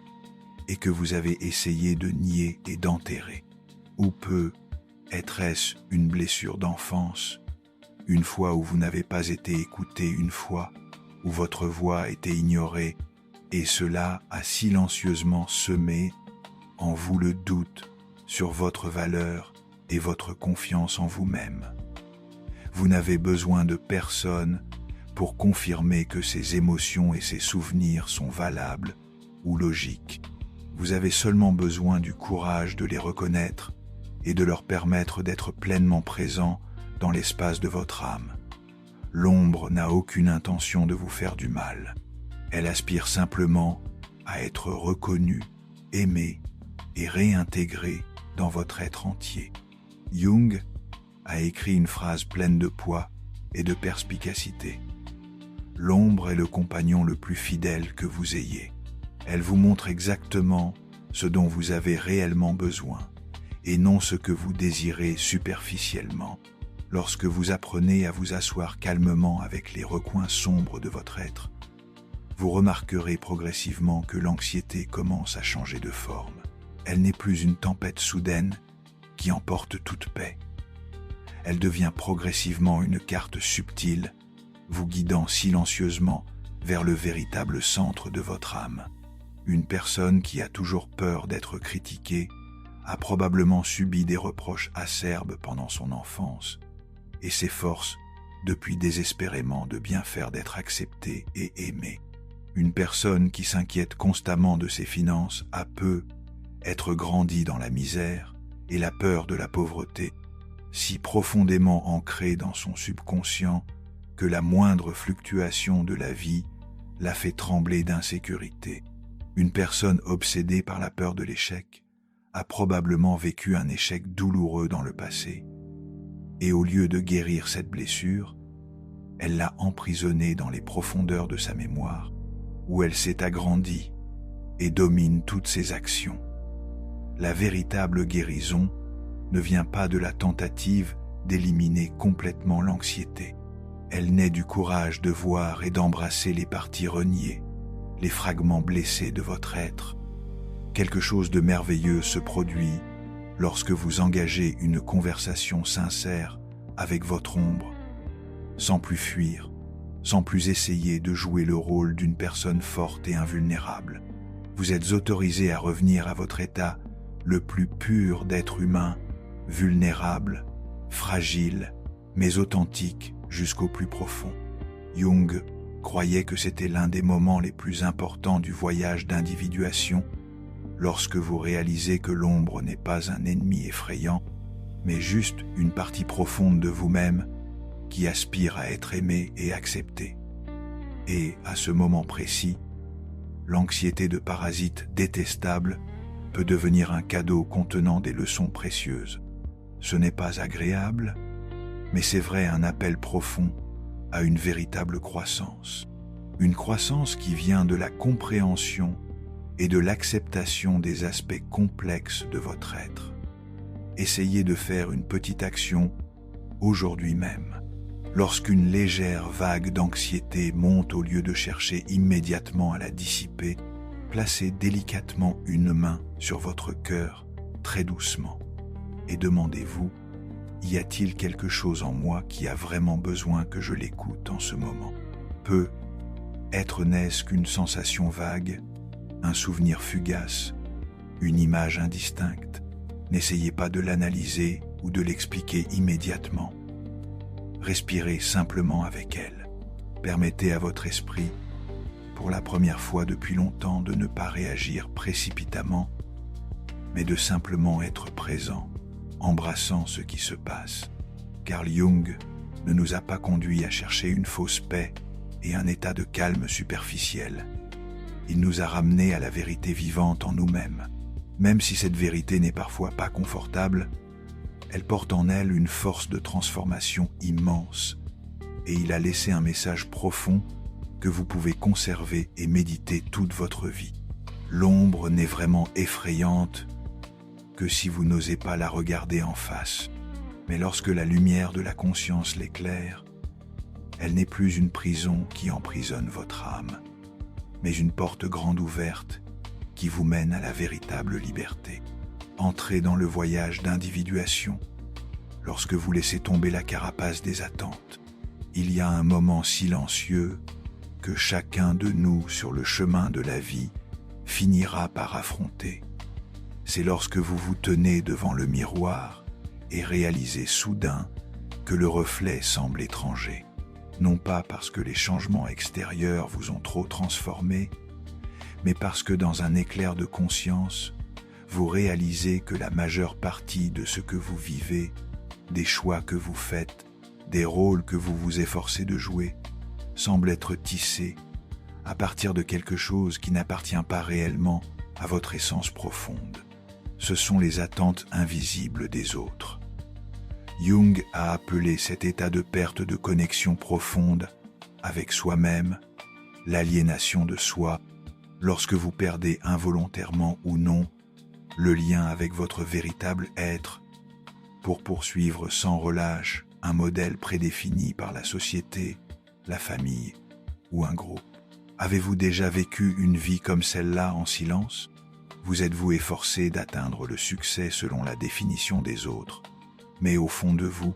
et que vous avez essayé de nier et d'enterrer? Ou peut-être une blessure d'enfance, une fois où vous n'avez pas été écouté, une fois où votre voix a été ignorée, et cela a silencieusement semé en vous le doute sur votre valeur et votre confiance en vous-même. Vous n'avez besoin de personne pour confirmer que ces émotions et ces souvenirs sont valables ou logiques. Vous avez seulement besoin du courage de les reconnaître et de leur permettre d'être pleinement présents dans l'espace de votre âme. L'ombre n'a aucune intention de vous faire du mal. Elle aspire simplement à être reconnue, aimée et réintégrée dans votre être entier. Jung a écrit une phrase pleine de poids et de perspicacité. L'ombre est le compagnon le plus fidèle que vous ayez. Elle vous montre exactement ce dont vous avez réellement besoin, et non ce que vous désirez superficiellement. Lorsque vous apprenez à vous asseoir calmement avec les recoins sombres de votre être, vous remarquerez progressivement que l'anxiété commence à changer de forme. Elle n'est plus une tempête soudaine qui emporte toute paix. Elle devient progressivement une carte subtile, vous guidant silencieusement vers le véritable centre de votre âme. Une personne qui a toujours peur d'être critiquée a probablement subi des reproches acerbes pendant son enfance et s'efforce depuis désespérément de bien faire d'être acceptée et aimée. Une personne qui s'inquiète constamment de ses finances a être grandie dans la misère et la peur de la pauvreté, si profondément ancrée dans son subconscient que la moindre fluctuation de la vie la fait trembler d'insécurité. Une personne obsédée par la peur de l'échec a probablement vécu un échec douloureux dans le passé, et au lieu de guérir cette blessure, elle l'a emprisonnée dans les profondeurs de sa mémoire, où elle s'est agrandie et domine toutes ses actions. La véritable guérison ne vient pas de la tentative d'éliminer complètement l'anxiété. Elle naît du courage de voir et d'embrasser les parties reniées, les fragments blessés de votre être. Quelque chose de merveilleux se produit lorsque vous engagez une conversation sincère avec votre ombre, sans plus fuir, sans plus essayer de jouer le rôle d'une personne forte et invulnérable. Vous êtes autorisé à revenir à votre état le plus pur d'être humain, vulnérable, fragile, mais authentique jusqu'au plus profond. Jung croyait que c'était l'un des moments les plus importants du voyage d'individuation, lorsque vous réalisez que l'ombre n'est pas un ennemi effrayant, mais juste une partie profonde de vous-même qui aspire à être aimée et acceptée. Et, à ce moment précis, l'anxiété de parasite détestable peut devenir un cadeau contenant des leçons précieuses. Ce n'est pas agréable, mais c'est vrai un appel profond à une véritable croissance. Une croissance qui vient de la compréhension et de l'acceptation des aspects complexes de votre être. Essayez de faire une petite action aujourd'hui même. Lorsqu'une légère vague d'anxiété monte au lieu de chercher immédiatement à la dissiper, placez délicatement une main sur votre cœur, très doucement, et demandez-vous, y a-t-il quelque chose en moi qui a vraiment besoin que je l'écoute en ce moment? Être n'est-ce qu'une sensation vague, un souvenir fugace, une image indistincte? N'essayez pas de l'analyser ou de l'expliquer immédiatement. Respirez simplement avec elle. Permettez à votre esprit, pour la première fois depuis longtemps, de ne pas réagir précipitamment, mais de simplement être présent, embrassant ce qui se passe. Carl Jung ne nous a pas conduits à chercher une fausse paix et un état de calme superficiel. Il nous a ramenés à la vérité vivante en nous-mêmes. Même si cette vérité n'est parfois pas confortable, elle porte en elle une force de transformation immense, et il a laissé un message profond que vous pouvez conserver et méditer toute votre vie. L'ombre n'est vraiment effrayante que si vous n'osez pas la regarder en face. Mais lorsque la lumière de la conscience l'éclaire, elle n'est plus une prison qui emprisonne votre âme, mais une porte grande ouverte qui vous mène à la véritable liberté. Entrez dans le voyage d'individuation lorsque vous laissez tomber la carapace des attentes. Il y a un moment silencieux que chacun de nous sur le chemin de la vie finira par affronter. C'est lorsque vous vous tenez devant le miroir et réalisez soudain que le reflet semble étranger. Non pas parce que les changements extérieurs vous ont trop transformé, mais parce que dans un éclair de conscience, vous réalisez que la majeure partie de ce que vous vivez, des choix que vous faites, des rôles que vous vous efforcez de jouer, semblent être tissés à partir de quelque chose qui n'appartient pas réellement à votre essence profonde. Ce sont les attentes invisibles des autres. Jung a appelé cet état de perte de connexion profonde avec soi-même l'aliénation de soi, lorsque vous perdez involontairement ou non le lien avec votre véritable être pour poursuivre sans relâche un modèle prédéfini par la société, la famille ou un groupe. Avez-vous déjà vécu une vie comme celle-là en silence? Vous êtes-vous efforcé d'atteindre le succès selon la définition des autres, mais au fond de vous,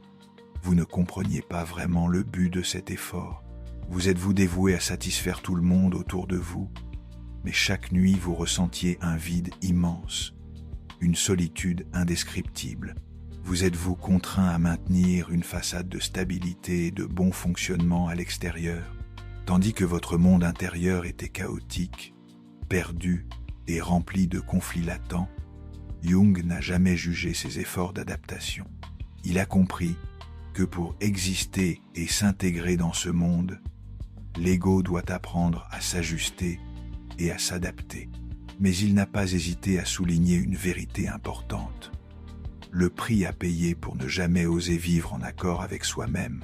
vous ne compreniez pas vraiment le but de cet effort? Vous êtes-vous dévoué à satisfaire tout le monde autour de vous, mais chaque nuit vous ressentiez un vide immense, une solitude indescriptible? Vous êtes-vous contraint à maintenir une façade de stabilité et de bon fonctionnement à l'extérieur, tandis que votre monde intérieur était chaotique, perdu et rempli de conflits latents? Jung n'a jamais jugé ses efforts d'adaptation. Il a compris que pour exister et s'intégrer dans ce monde, l'ego doit apprendre à s'ajuster et à s'adapter. Mais il n'a pas hésité à souligner une vérité importante. Le prix à payer pour ne jamais oser vivre en accord avec soi-même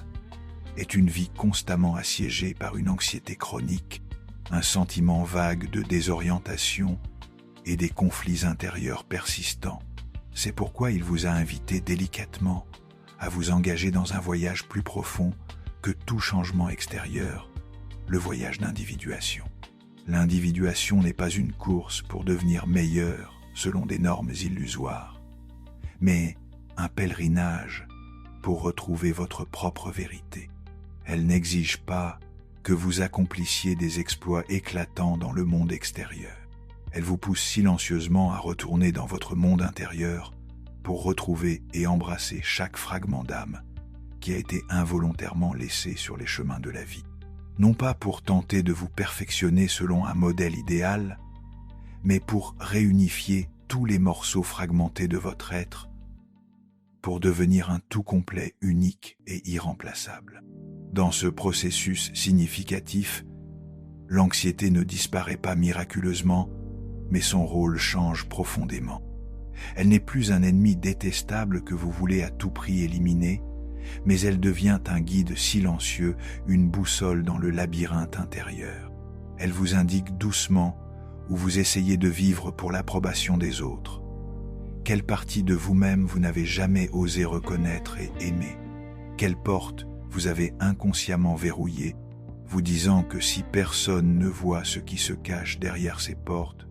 est une vie constamment assiégée par une anxiété chronique, un sentiment vague de désorientation et des conflits intérieurs persistants. C'est pourquoi il vous a invité délicatement à vous engager dans un voyage plus profond que tout changement extérieur, le voyage d'individuation. L'individuation n'est pas une course pour devenir meilleur selon des normes illusoires, mais un pèlerinage pour retrouver votre propre vérité. Elle n'exige pas que vous accomplissiez des exploits éclatants dans le monde extérieur. Elle vous pousse silencieusement à retourner dans votre monde intérieur pour retrouver et embrasser chaque fragment d'âme qui a été involontairement laissé sur les chemins de la vie. Non pas pour tenter de vous perfectionner selon un modèle idéal, mais pour réunifier tous les morceaux fragmentés de votre être pour devenir un tout complet, unique et irremplaçable. Dans ce processus significatif, l'anxiété ne disparaît pas miraculeusement, mais son rôle change profondément. Elle n'est plus un ennemi détestable que vous voulez à tout prix éliminer, mais elle devient un guide silencieux, une boussole dans le labyrinthe intérieur. Elle vous indique doucement où vous essayez de vivre pour l'approbation des autres. Quelle partie de vous-même vous n'avez jamais osé reconnaître et aimer? Quelle porte vous avez inconsciemment verrouillée, vous disant que si personne ne voit ce qui se cache derrière ces portes,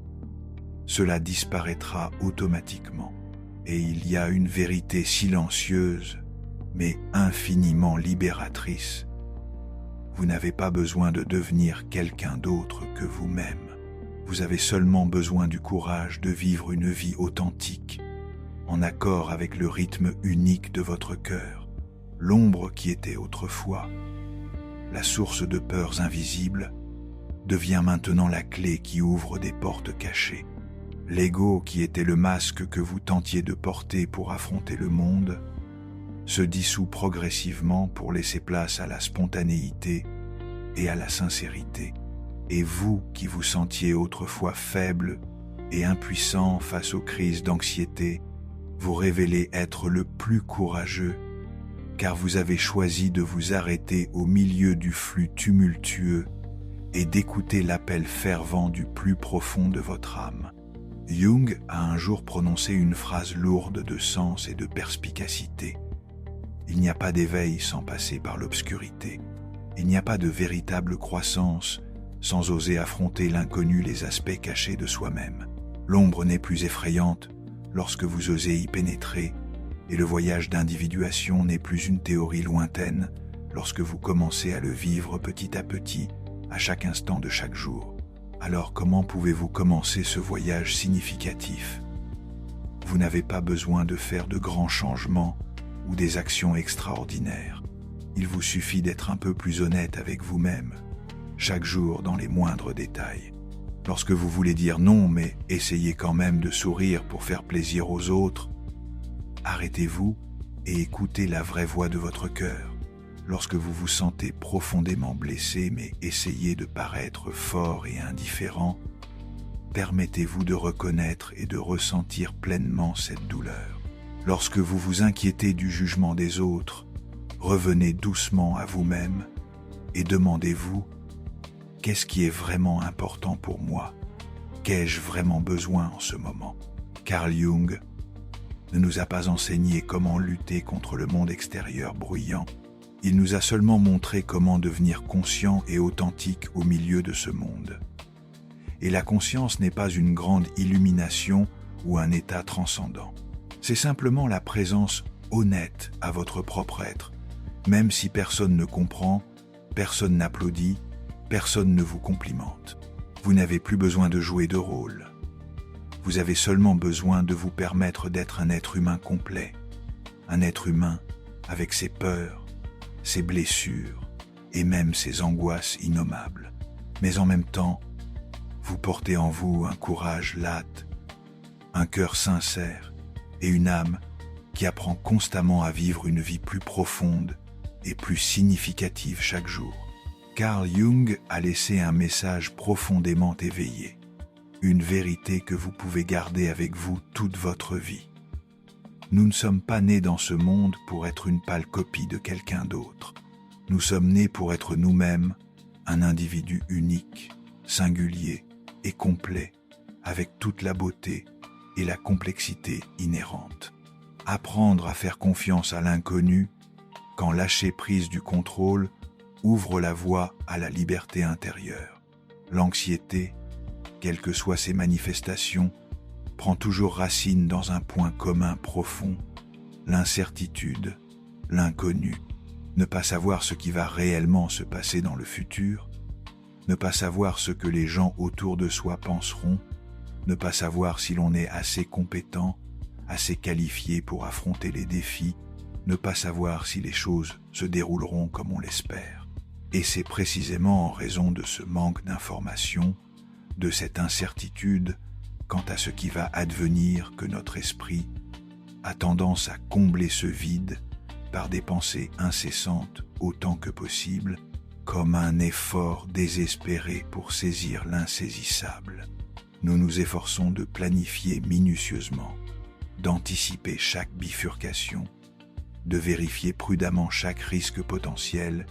cela disparaîtra automatiquement. Et il y a une vérité silencieuse, mais infiniment libératrice. Vous n'avez pas besoin de devenir quelqu'un d'autre que vous-même. Vous avez seulement besoin du courage de vivre une vie authentique, en accord avec le rythme unique de votre cœur. L'ombre qui était autrefois la source de peurs invisibles devient maintenant la clé qui ouvre des portes cachées. L'ego qui était le masque que vous tentiez de porter pour affronter le monde se dissout progressivement pour laisser place à la spontanéité et à la sincérité. Et vous qui vous sentiez autrefois faible et impuissant face aux crises d'anxiété, vous révélez être le plus courageux, car vous avez choisi de vous arrêter au milieu du flux tumultueux et d'écouter l'appel fervent du plus profond de votre âme. Jung a un jour prononcé une phrase lourde de sens et de perspicacité. Il n'y a pas d'éveil sans passer par l'obscurité. Il n'y a pas de véritable croissance sans oser affronter l'inconnu, les aspects cachés de soi-même. L'ombre n'est plus effrayante lorsque vous osez y pénétrer, et le voyage d'individuation n'est plus une théorie lointaine lorsque vous commencez à le vivre petit à petit, à chaque instant de chaque jour. Alors comment pouvez-vous commencer ce voyage significatif? Vous n'avez pas besoin de faire de grands changements ou des actions extraordinaires. Il vous suffit d'être un peu plus honnête avec vous-même, chaque jour dans les moindres détails. Lorsque vous voulez dire non, mais essayez quand même de sourire pour faire plaisir aux autres, arrêtez-vous et écoutez la vraie voix de votre cœur. Lorsque vous vous sentez profondément blessé mais essayez de paraître fort et indifférent, permettez-vous de reconnaître et de ressentir pleinement cette douleur. Lorsque vous vous inquiétez du jugement des autres, revenez doucement à vous-même et demandez-vous « Qu'est-ce qui est vraiment important pour moi ? Qu'ai-je vraiment besoin en ce moment ?» Carl Jung ne nous a pas enseigné comment lutter contre le monde extérieur bruyant. Il nous a seulement montré comment devenir conscient et authentique au milieu de ce monde. Et la conscience n'est pas une grande illumination ou un état transcendant. C'est simplement la présence honnête à votre propre être. Même si personne ne comprend, personne n'applaudit, personne ne vous complimente. Vous n'avez plus besoin de jouer de rôle. Vous avez seulement besoin de vous permettre d'être un être humain complet. Un être humain avec ses peurs, ses blessures et même ses angoisses innommables. Mais en même temps, vous portez en vous un courage latte, un cœur sincère et une âme qui apprend constamment à vivre une vie plus profonde et plus significative chaque jour. Carl Jung a laissé un message profondément éveillé, une vérité que vous pouvez garder avec vous toute votre vie. Nous ne sommes pas nés dans ce monde pour être une pâle copie de quelqu'un d'autre. Nous sommes nés pour être nous-mêmes, un individu unique, singulier et complet, avec toute la beauté et la complexité inhérente. Apprendre à faire confiance à l'inconnu, quand lâcher prise du contrôle, ouvre la voie à la liberté intérieure. L'anxiété, quelles que soient ses manifestations, prend toujours racine dans un point commun profond, l'incertitude, l'inconnu. Ne pas savoir ce qui va réellement se passer dans le futur, ne pas savoir ce que les gens autour de soi penseront, ne pas savoir si l'on est assez compétent, assez qualifié pour affronter les défis, ne pas savoir si les choses se dérouleront comme on l'espère. Et c'est précisément en raison de ce manque d'information, de cette incertitude quant à ce qui va advenir que notre esprit a tendance à combler ce vide par des pensées incessantes autant que possible, comme un effort désespéré pour saisir l'insaisissable. Nous nous efforçons de planifier minutieusement, d'anticiper chaque bifurcation, de vérifier prudemment chaque risque potentiel,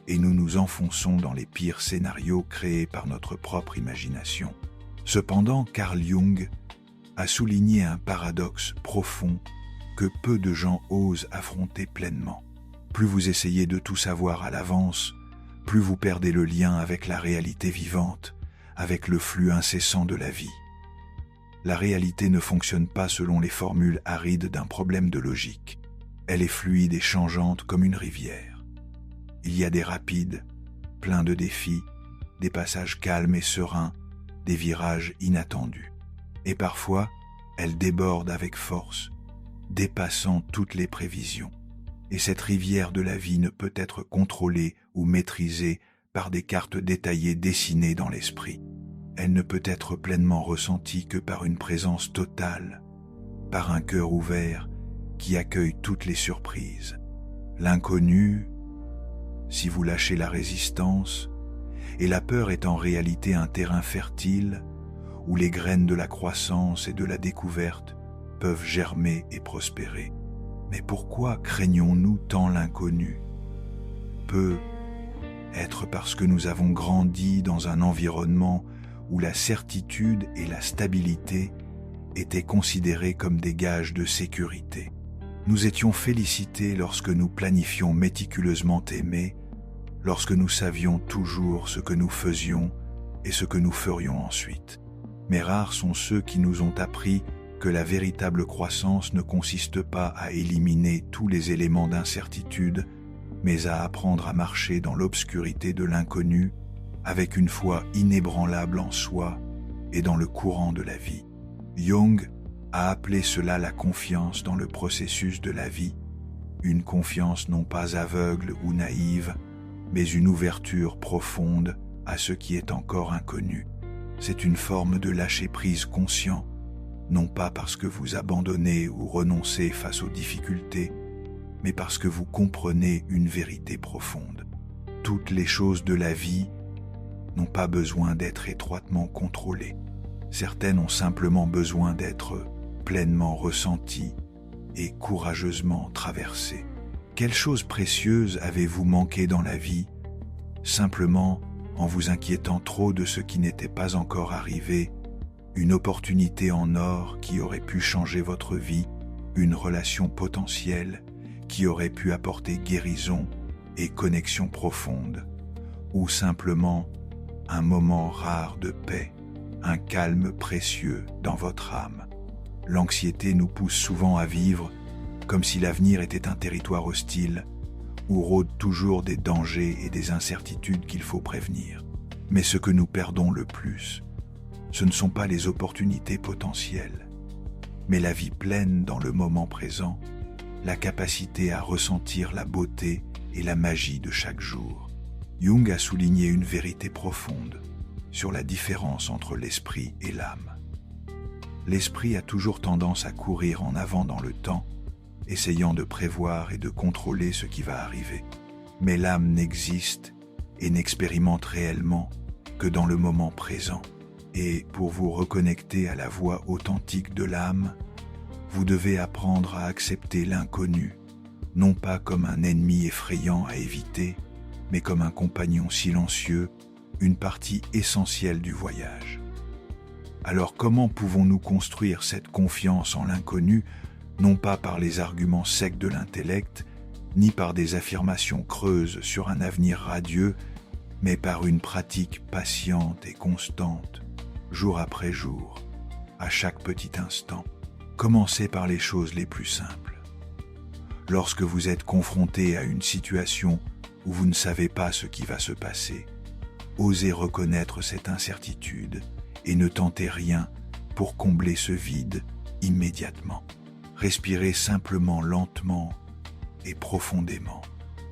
et nous nous enfonçons dans les pires scénarios créés par notre propre imagination. Cependant, Carl Jung a souligné un paradoxe profond que peu de gens osent affronter pleinement. Plus vous essayez de tout savoir à l'avance, plus vous perdez le lien avec la réalité vivante, avec le flux incessant de la vie. La réalité ne fonctionne pas selon les formules arides d'un problème de logique. Elle est fluide et changeante comme une rivière. Il y a des rapides, pleins de défis, des passages calmes et sereins, des virages inattendus. Et parfois, elle déborde avec force, dépassant toutes les prévisions. Et cette rivière de la vie ne peut être contrôlée ou maîtrisée par des cartes détaillées dessinées dans l'esprit. Elle ne peut être pleinement ressentie que par une présence totale, par un cœur ouvert qui accueille toutes les surprises. L'inconnu, si vous lâchez la résistance, et la peur est en réalité un terrain fertile où les graines de la croissance et de la découverte peuvent germer et prospérer. Mais pourquoi craignons-nous tant l'inconnu ? Peut être parce que nous avons grandi dans un environnement où la certitude et la stabilité étaient considérées comme des gages de sécurité. Nous étions félicités lorsque nous planifions méticuleusement aimer, lorsque nous savions toujours ce que nous faisions et ce que nous ferions ensuite. Mais rares sont ceux qui nous ont appris que la véritable croissance ne consiste pas à éliminer tous les éléments d'incertitude, mais à apprendre à marcher dans l'obscurité de l'inconnu avec une foi inébranlable en soi et dans le courant de la vie. Jung a appelé cela la confiance dans le processus de la vie, une confiance non pas aveugle ou naïve, mais une ouverture profonde à ce qui est encore inconnu. C'est une forme de lâcher-prise conscient, non pas parce que vous abandonnez ou renoncez face aux difficultés, mais parce que vous comprenez une vérité profonde. Toutes les choses de la vie n'ont pas besoin d'être étroitement contrôlées. Certaines ont simplement besoin d'être pleinement ressenties et courageusement traversées. Quelle chose précieuse avez-vous manqué dans la vie, simplement en vous inquiétant trop de ce qui n'était pas encore arrivé, une opportunité en or qui aurait pu changer votre vie, une relation potentielle qui aurait pu apporter guérison et connexion profonde, ou simplement un moment rare de paix, un calme précieux dans votre âme. L'anxiété nous pousse souvent à vivre comme si l'avenir était un territoire hostile, où rôdent toujours des dangers et des incertitudes qu'il faut prévenir. Mais ce que nous perdons le plus, ce ne sont pas les opportunités potentielles, mais la vie pleine dans le moment présent, la capacité à ressentir la beauté et la magie de chaque jour. Jung a souligné une vérité profonde sur la différence entre l'esprit et l'âme. L'esprit a toujours tendance à courir en avant dans le temps, essayant de prévoir et de contrôler ce qui va arriver. Mais l'âme n'existe et n'expérimente réellement que dans le moment présent. Et pour vous reconnecter à la voix authentique de l'âme, vous devez apprendre à accepter l'inconnu, non pas comme un ennemi effrayant à éviter, mais comme un compagnon silencieux, une partie essentielle du voyage. Alors comment pouvons-nous construire cette confiance en l'inconnu, non pas par les arguments secs de l'intellect, ni par des affirmations creuses sur un avenir radieux, mais par une pratique patiente et constante, jour après jour, à chaque petit instant. Commencez par les choses les plus simples. Lorsque vous êtes confronté à une situation où vous ne savez pas ce qui va se passer, osez reconnaître cette incertitude et ne tentez rien pour combler ce vide immédiatement. Respirez simplement lentement et profondément.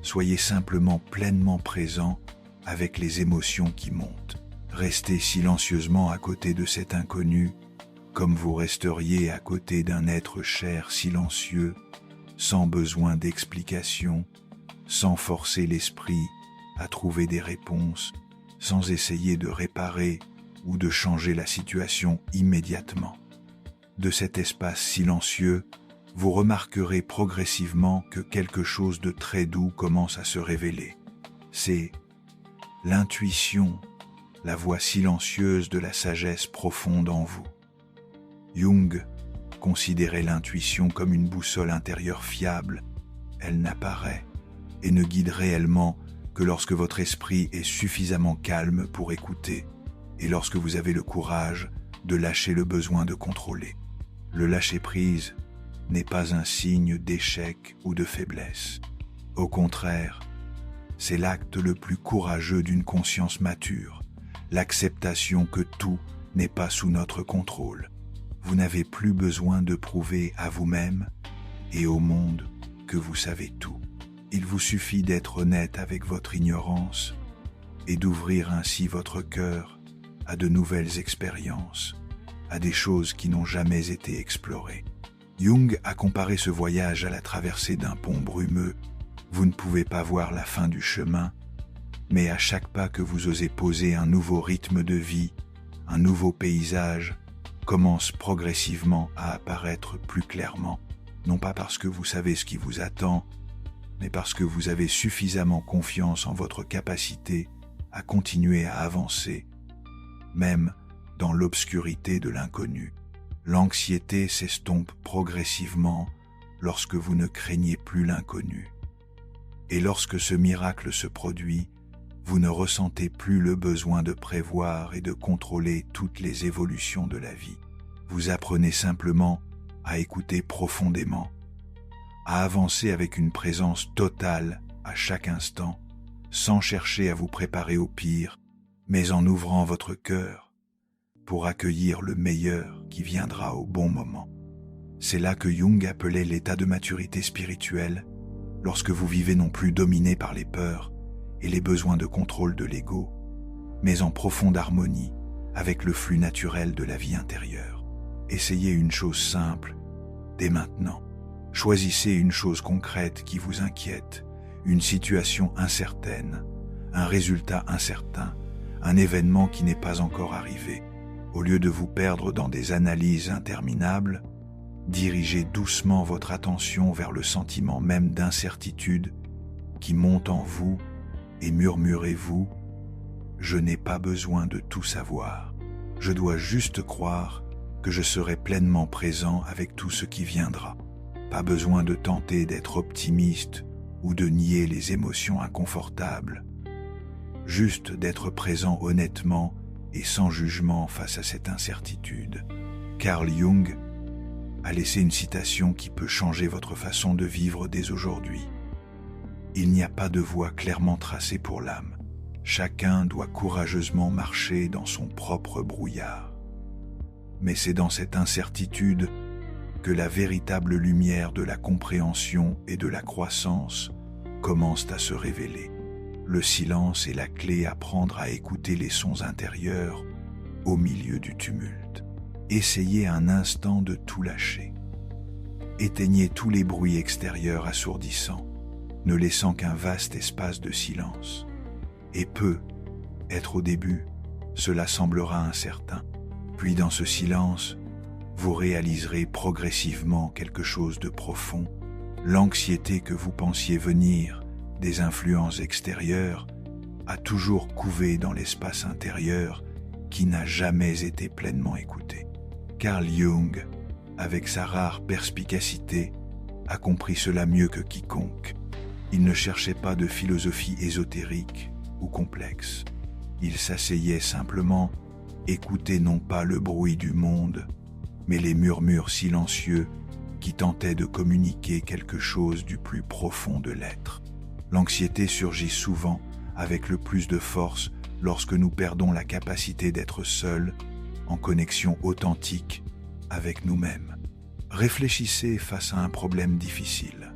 Soyez simplement pleinement présent avec les émotions qui montent. Restez silencieusement à côté de cet inconnu, comme vous resteriez à côté d'un être cher silencieux, sans besoin d'explication, sans forcer l'esprit à trouver des réponses, sans essayer de réparer ou de changer la situation immédiatement. De cet espace silencieux, vous remarquerez progressivement que quelque chose de très doux commence à se révéler. C'est l'intuition, la voix silencieuse de la sagesse profonde en vous. Jung considérait l'intuition comme une boussole intérieure fiable. Elle n'apparaît et ne guide réellement que lorsque votre esprit est suffisamment calme pour écouter et lorsque vous avez le courage de lâcher le besoin de contrôler. Le lâcher-prise n'est pas un signe d'échec ou de faiblesse. Au contraire, c'est l'acte le plus courageux d'une conscience mature, l'acceptation que tout n'est pas sous notre contrôle. Vous n'avez plus besoin de prouver à vous-même et au monde que vous savez tout. Il vous suffit d'être honnête avec votre ignorance et d'ouvrir ainsi votre cœur à de nouvelles expériences, à des choses qui n'ont jamais été explorées. Jung a comparé ce voyage à la traversée d'un pont brumeux. Vous ne pouvez pas voir la fin du chemin, mais à chaque pas que vous osez poser un nouveau rythme de vie, un nouveau paysage commence progressivement à apparaître plus clairement, non pas parce que vous savez ce qui vous attend, mais parce que vous avez suffisamment confiance en votre capacité à continuer à avancer, même dans l'obscurité de l'inconnu. L'anxiété s'estompe progressivement lorsque vous ne craignez plus l'inconnu. Et lorsque ce miracle se produit, vous ne ressentez plus le besoin de prévoir et de contrôler toutes les évolutions de la vie. Vous apprenez simplement à écouter profondément, à avancer avec une présence totale à chaque instant, sans chercher à vous préparer au pire, mais en ouvrant votre cœur pour accueillir le meilleur qui viendra au bon moment. C'est là que Jung appelait l'état de maturité spirituelle, lorsque vous vivez non plus dominé par les peurs et les besoins de contrôle de l'ego, mais en profonde harmonie avec le flux naturel de la vie intérieure. Essayez une chose simple, dès maintenant. Choisissez une chose concrète qui vous inquiète, une situation incertaine, un résultat incertain, un événement qui n'est pas encore arrivé. Au lieu de vous perdre dans des analyses interminables, dirigez doucement votre attention vers le sentiment même d'incertitude qui monte en vous et murmurez-vous « Je n'ai pas besoin de tout savoir. Je dois juste croire que je serai pleinement présent avec tout ce qui viendra. Pas besoin de tenter d'être optimiste ou de nier les émotions inconfortables. Juste d'être présent honnêtement et sans jugement face à cette incertitude. » Carl Jung a laissé une citation qui peut changer votre façon de vivre dès aujourd'hui. Il n'y a pas de voie clairement tracée pour l'âme. Chacun doit courageusement marcher dans son propre brouillard. Mais c'est dans cette incertitude que la véritable lumière de la compréhension et de la croissance commence à se révéler. Le silence est la clé à prendre à écouter les sons intérieurs au milieu du tumulte. Essayez un instant de tout lâcher. Éteignez tous les bruits extérieurs assourdissants, ne laissant qu'un vaste espace de silence. Et être au début, cela semblera incertain. Puis dans ce silence, vous réaliserez progressivement quelque chose de profond. L'anxiété que vous pensiez venir des influences extérieures a toujours couvé dans l'espace intérieur qui n'a jamais été pleinement écouté. Carl Jung, avec sa rare perspicacité, a compris cela mieux que quiconque. Il ne cherchait pas de philosophie ésotérique ou complexe. Il s'asseyait simplement, écoutait non pas le bruit du monde, mais les murmures silencieux qui tentaient de communiquer quelque chose du plus profond de l'être. L'anxiété surgit souvent avec le plus de force lorsque nous perdons la capacité d'être seuls, en connexion authentique avec nous-mêmes. Réfléchissez face à un problème difficile.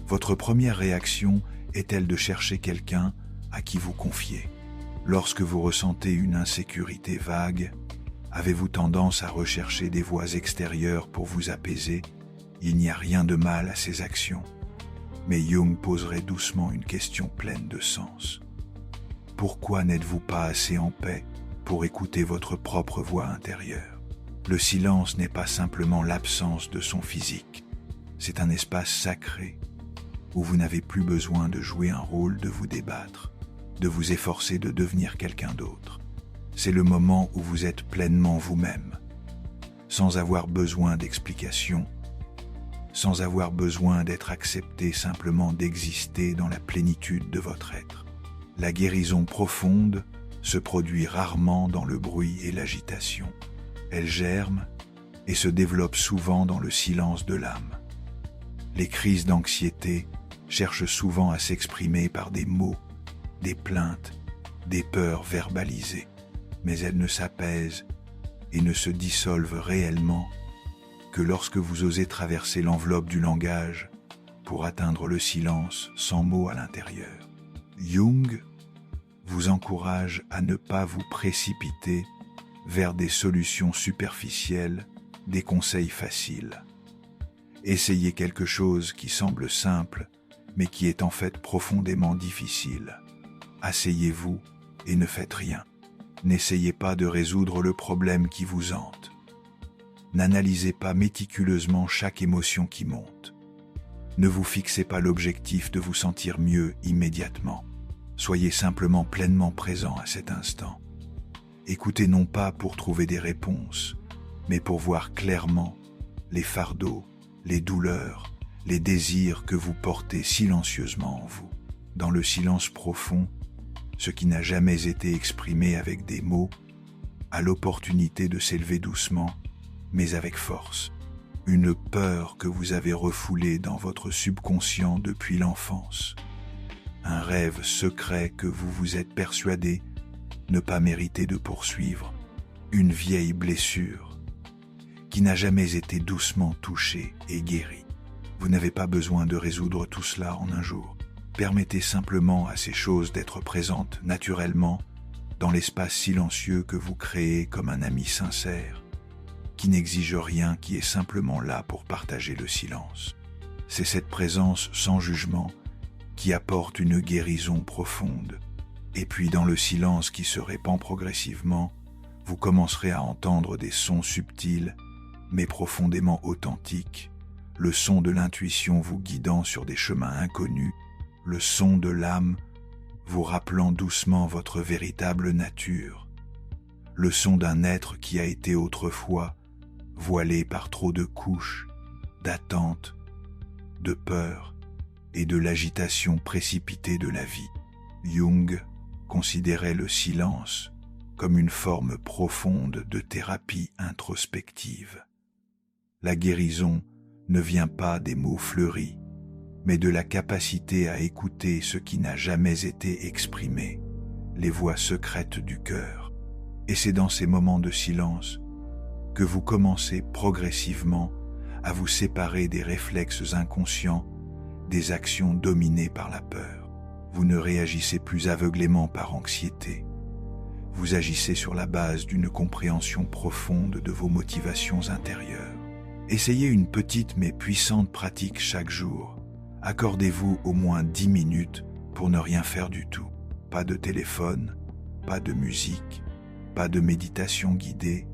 Votre première réaction est-elle de chercher quelqu'un à qui vous confier? Lorsque vous ressentez une insécurité vague, avez-vous tendance à rechercher des voies extérieures pour vous apaiser? Il n'y a rien de mal à ces actions. Mais Jung poserait doucement une question pleine de sens. Pourquoi n'êtes-vous pas assez en paix pour écouter votre propre voix intérieure? Le silence n'est pas simplement l'absence de son physique. C'est un espace sacré où vous n'avez plus besoin de jouer un rôle, de vous débattre, de vous efforcer de devenir quelqu'un d'autre. C'est le moment où vous êtes pleinement vous-même, sans avoir besoin d'explications, sans avoir besoin d'être accepté, simplement d'exister dans la plénitude de votre être. La guérison profonde se produit rarement dans le bruit et l'agitation. Elle germe et se développe souvent dans le silence de l'âme. Les crises d'anxiété cherchent souvent à s'exprimer par des mots, des plaintes, des peurs verbalisées, mais elles ne s'apaisent et ne se dissolvent réellement que lorsque vous osez traverser l'enveloppe du langage pour atteindre le silence sans mots à l'intérieur. Jung vous encourage à ne pas vous précipiter vers des solutions superficielles, des conseils faciles. Essayez quelque chose qui semble simple, mais qui est en fait profondément difficile. Asseyez-vous et ne faites rien. N'essayez pas de résoudre le problème qui vous hante. N'analysez pas méticuleusement chaque émotion qui monte. Ne vous fixez pas l'objectif de vous sentir mieux immédiatement. Soyez simplement pleinement présent à cet instant. Écoutez non pas pour trouver des réponses, mais pour voir clairement les fardeaux, les douleurs, les désirs que vous portez silencieusement en vous. Dans le silence profond, ce qui n'a jamais été exprimé avec des mots a l'opportunité de s'élever doucement, mais avec force. Une peur que vous avez refoulée dans votre subconscient depuis l'enfance. Un rêve secret que vous vous êtes persuadé ne pas mériter de poursuivre. Une vieille blessure qui n'a jamais été doucement touchée et guérie. Vous n'avez pas besoin de résoudre tout cela en un jour. Permettez simplement à ces choses d'être présentes naturellement dans l'espace silencieux que vous créez comme un ami sincère, qui n'exige rien, qui est simplement là pour partager le silence. C'est cette présence sans jugement qui apporte une guérison profonde. Et puis dans le silence qui se répand progressivement, vous commencerez à entendre des sons subtils, mais profondément authentiques, le son de l'intuition vous guidant sur des chemins inconnus, le son de l'âme vous rappelant doucement votre véritable nature, le son d'un être qui a été autrefois voilé par trop de couches, d'attentes, de peur et de l'agitation précipitée de la vie. Jung considérait le silence comme une forme profonde de thérapie introspective. La guérison ne vient pas des mots fleuris, mais de la capacité à écouter ce qui n'a jamais été exprimé, les voix secrètes du cœur. Et c'est dans ces moments de silence que vous commencez progressivement à vous séparer des réflexes inconscients, des actions dominées par la peur. Vous ne réagissez plus aveuglément par anxiété. Vous agissez sur la base d'une compréhension profonde de vos motivations intérieures. Essayez une petite mais puissante pratique chaque jour. Accordez-vous au moins 10 minutes pour ne rien faire du tout. Pas de téléphone, pas de musique, pas de méditation guidée,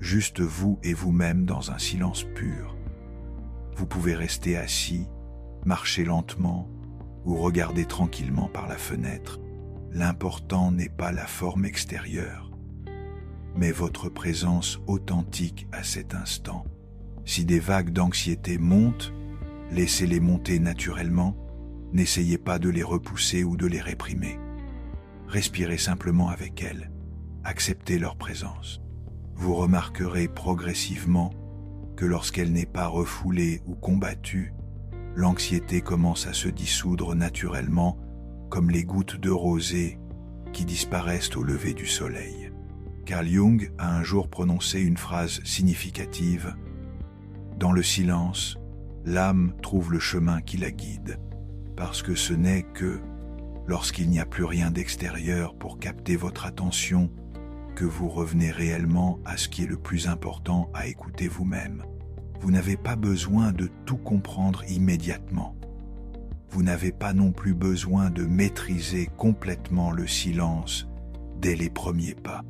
juste vous et vous-même dans un silence pur. Vous pouvez rester assis, marcher lentement ou regarder tranquillement par la fenêtre. L'important n'est pas la forme extérieure, mais votre présence authentique à cet instant. Si des vagues d'anxiété montent, laissez-les monter naturellement, n'essayez pas de les repousser ou de les réprimer. Respirez simplement avec elles, acceptez leur présence. Vous remarquerez progressivement que lorsqu'elle n'est pas refoulée ou combattue, l'anxiété commence à se dissoudre naturellement comme les gouttes de rosée qui disparaissent au lever du soleil. Carl Jung a un jour prononcé une phrase significative. Dans le silence, l'âme trouve le chemin qui la guide, parce que ce n'est que lorsqu'il n'y a plus rien d'extérieur pour capter votre attention que vous revenez réellement à ce qui est le plus important à écouter vous-même. Vous n'avez pas besoin de tout comprendre immédiatement. Vous n'avez pas non plus besoin de maîtriser complètement le silence dès les premiers pas.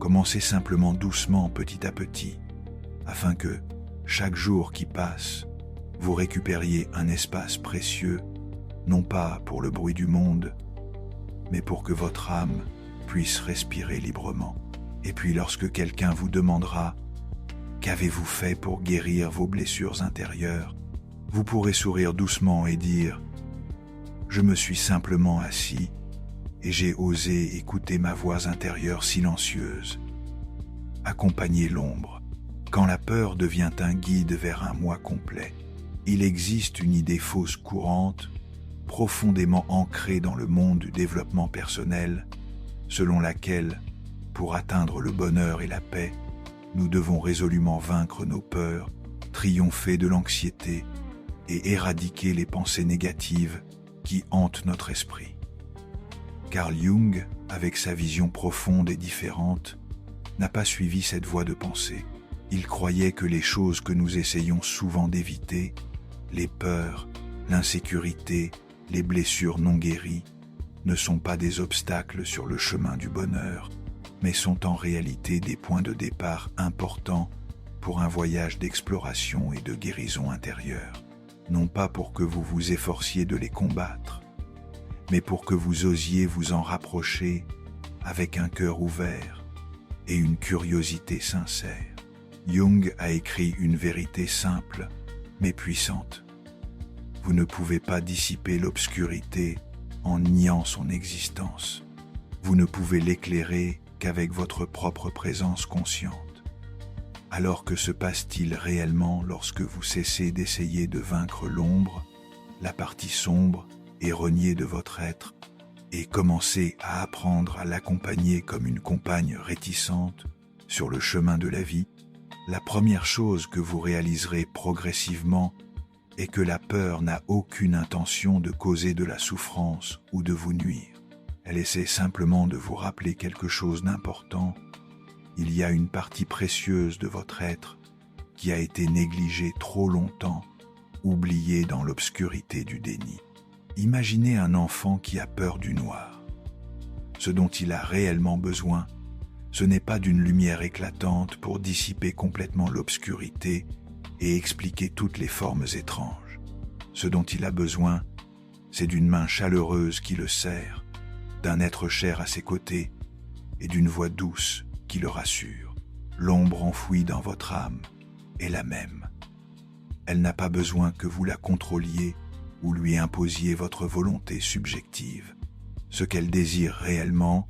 Commencez simplement doucement petit à petit, afin que, chaque jour qui passe, vous récupériez un espace précieux, non pas pour le bruit du monde, mais pour que votre âme puisse respirer librement. Et puis lorsque quelqu'un vous demandera « Qu'avez-vous fait pour guérir vos blessures intérieures ?», vous pourrez sourire doucement et dire « Je me suis simplement assis et j'ai osé écouter ma voix intérieure silencieuse. » Accompagnez l'ombre. Quand la peur devient un guide vers un moi complet, il existe une idée fausse courante, profondément ancrée dans le monde du développement personnel, selon laquelle, pour atteindre le bonheur et la paix, nous devons résolument vaincre nos peurs, triompher de l'anxiété et éradiquer les pensées négatives qui hantent notre esprit. Carl Jung, avec sa vision profonde et différente, n'a pas suivi cette voie de pensée. Il croyait que les choses que nous essayons souvent d'éviter, les peurs, l'insécurité, les blessures non guéries, ne sont pas des obstacles sur le chemin du bonheur, mais sont en réalité des points de départ importants pour un voyage d'exploration et de guérison intérieure. Non pas pour que vous vous efforciez de les combattre, mais pour que vous osiez vous en rapprocher avec un cœur ouvert et une curiosité sincère. Jung a écrit une vérité simple, mais puissante. Vous ne pouvez pas dissiper l'obscurité en niant son existence. Vous ne pouvez l'éclairer qu'avec votre propre présence consciente. Alors que se passe-t-il réellement lorsque vous cessez d'essayer de vaincre l'ombre, la partie sombre et reniée de votre être, et commencez à apprendre à l'accompagner comme une compagne réticente sur le chemin de la vie? La première chose que vous réaliserez progressivement est que la peur n'a aucune intention de causer de la souffrance ou de vous nuire. Elle essaie simplement de vous rappeler quelque chose d'important. Il y a une partie précieuse de votre être qui a été négligée trop longtemps oublié dans l'obscurité du déni. Imaginez un enfant qui a peur du noir. Ce dont il a réellement besoin, ce n'est pas d'une lumière éclatante pour dissiper complètement l'obscurité et expliquer toutes les formes étranges. Ce dont il a besoin, c'est d'une main chaleureuse qui le serre, d'un être cher à ses côtés et d'une voix douce qui le rassure. L'ombre enfouie dans votre âme est la même. Elle n'a pas besoin que vous la contrôliez ou lui imposiez votre volonté subjective. Ce qu'elle désire réellement,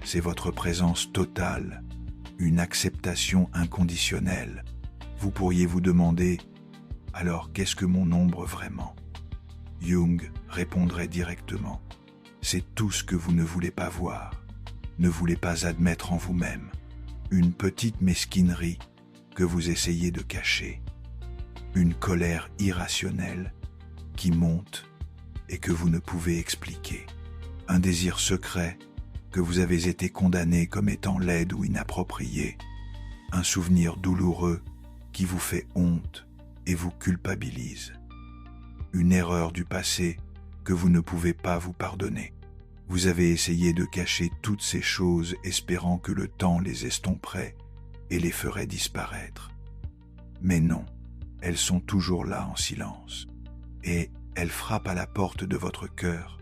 c'est votre présence totale, une acceptation inconditionnelle. Vous pourriez vous demander, alors qu'est-ce que mon ombre vraiment ? Jung répondrait directement, c'est tout ce que vous ne voulez pas voir, ne voulez pas admettre en vous-même, une petite mesquinerie que vous essayez de cacher, une colère irrationnelle qui monte et que vous ne pouvez expliquer, un désir secret que vous avez été condamné comme étant laide ou inapproprié, un souvenir douloureux qui vous fait honte et vous culpabilise, une erreur du passé que vous ne pouvez pas vous pardonner. Vous avez essayé de cacher toutes ces choses espérant que le temps les estomperait et les ferait disparaître. Mais non, elles sont toujours là en silence, et elles frappent à la porte de votre cœur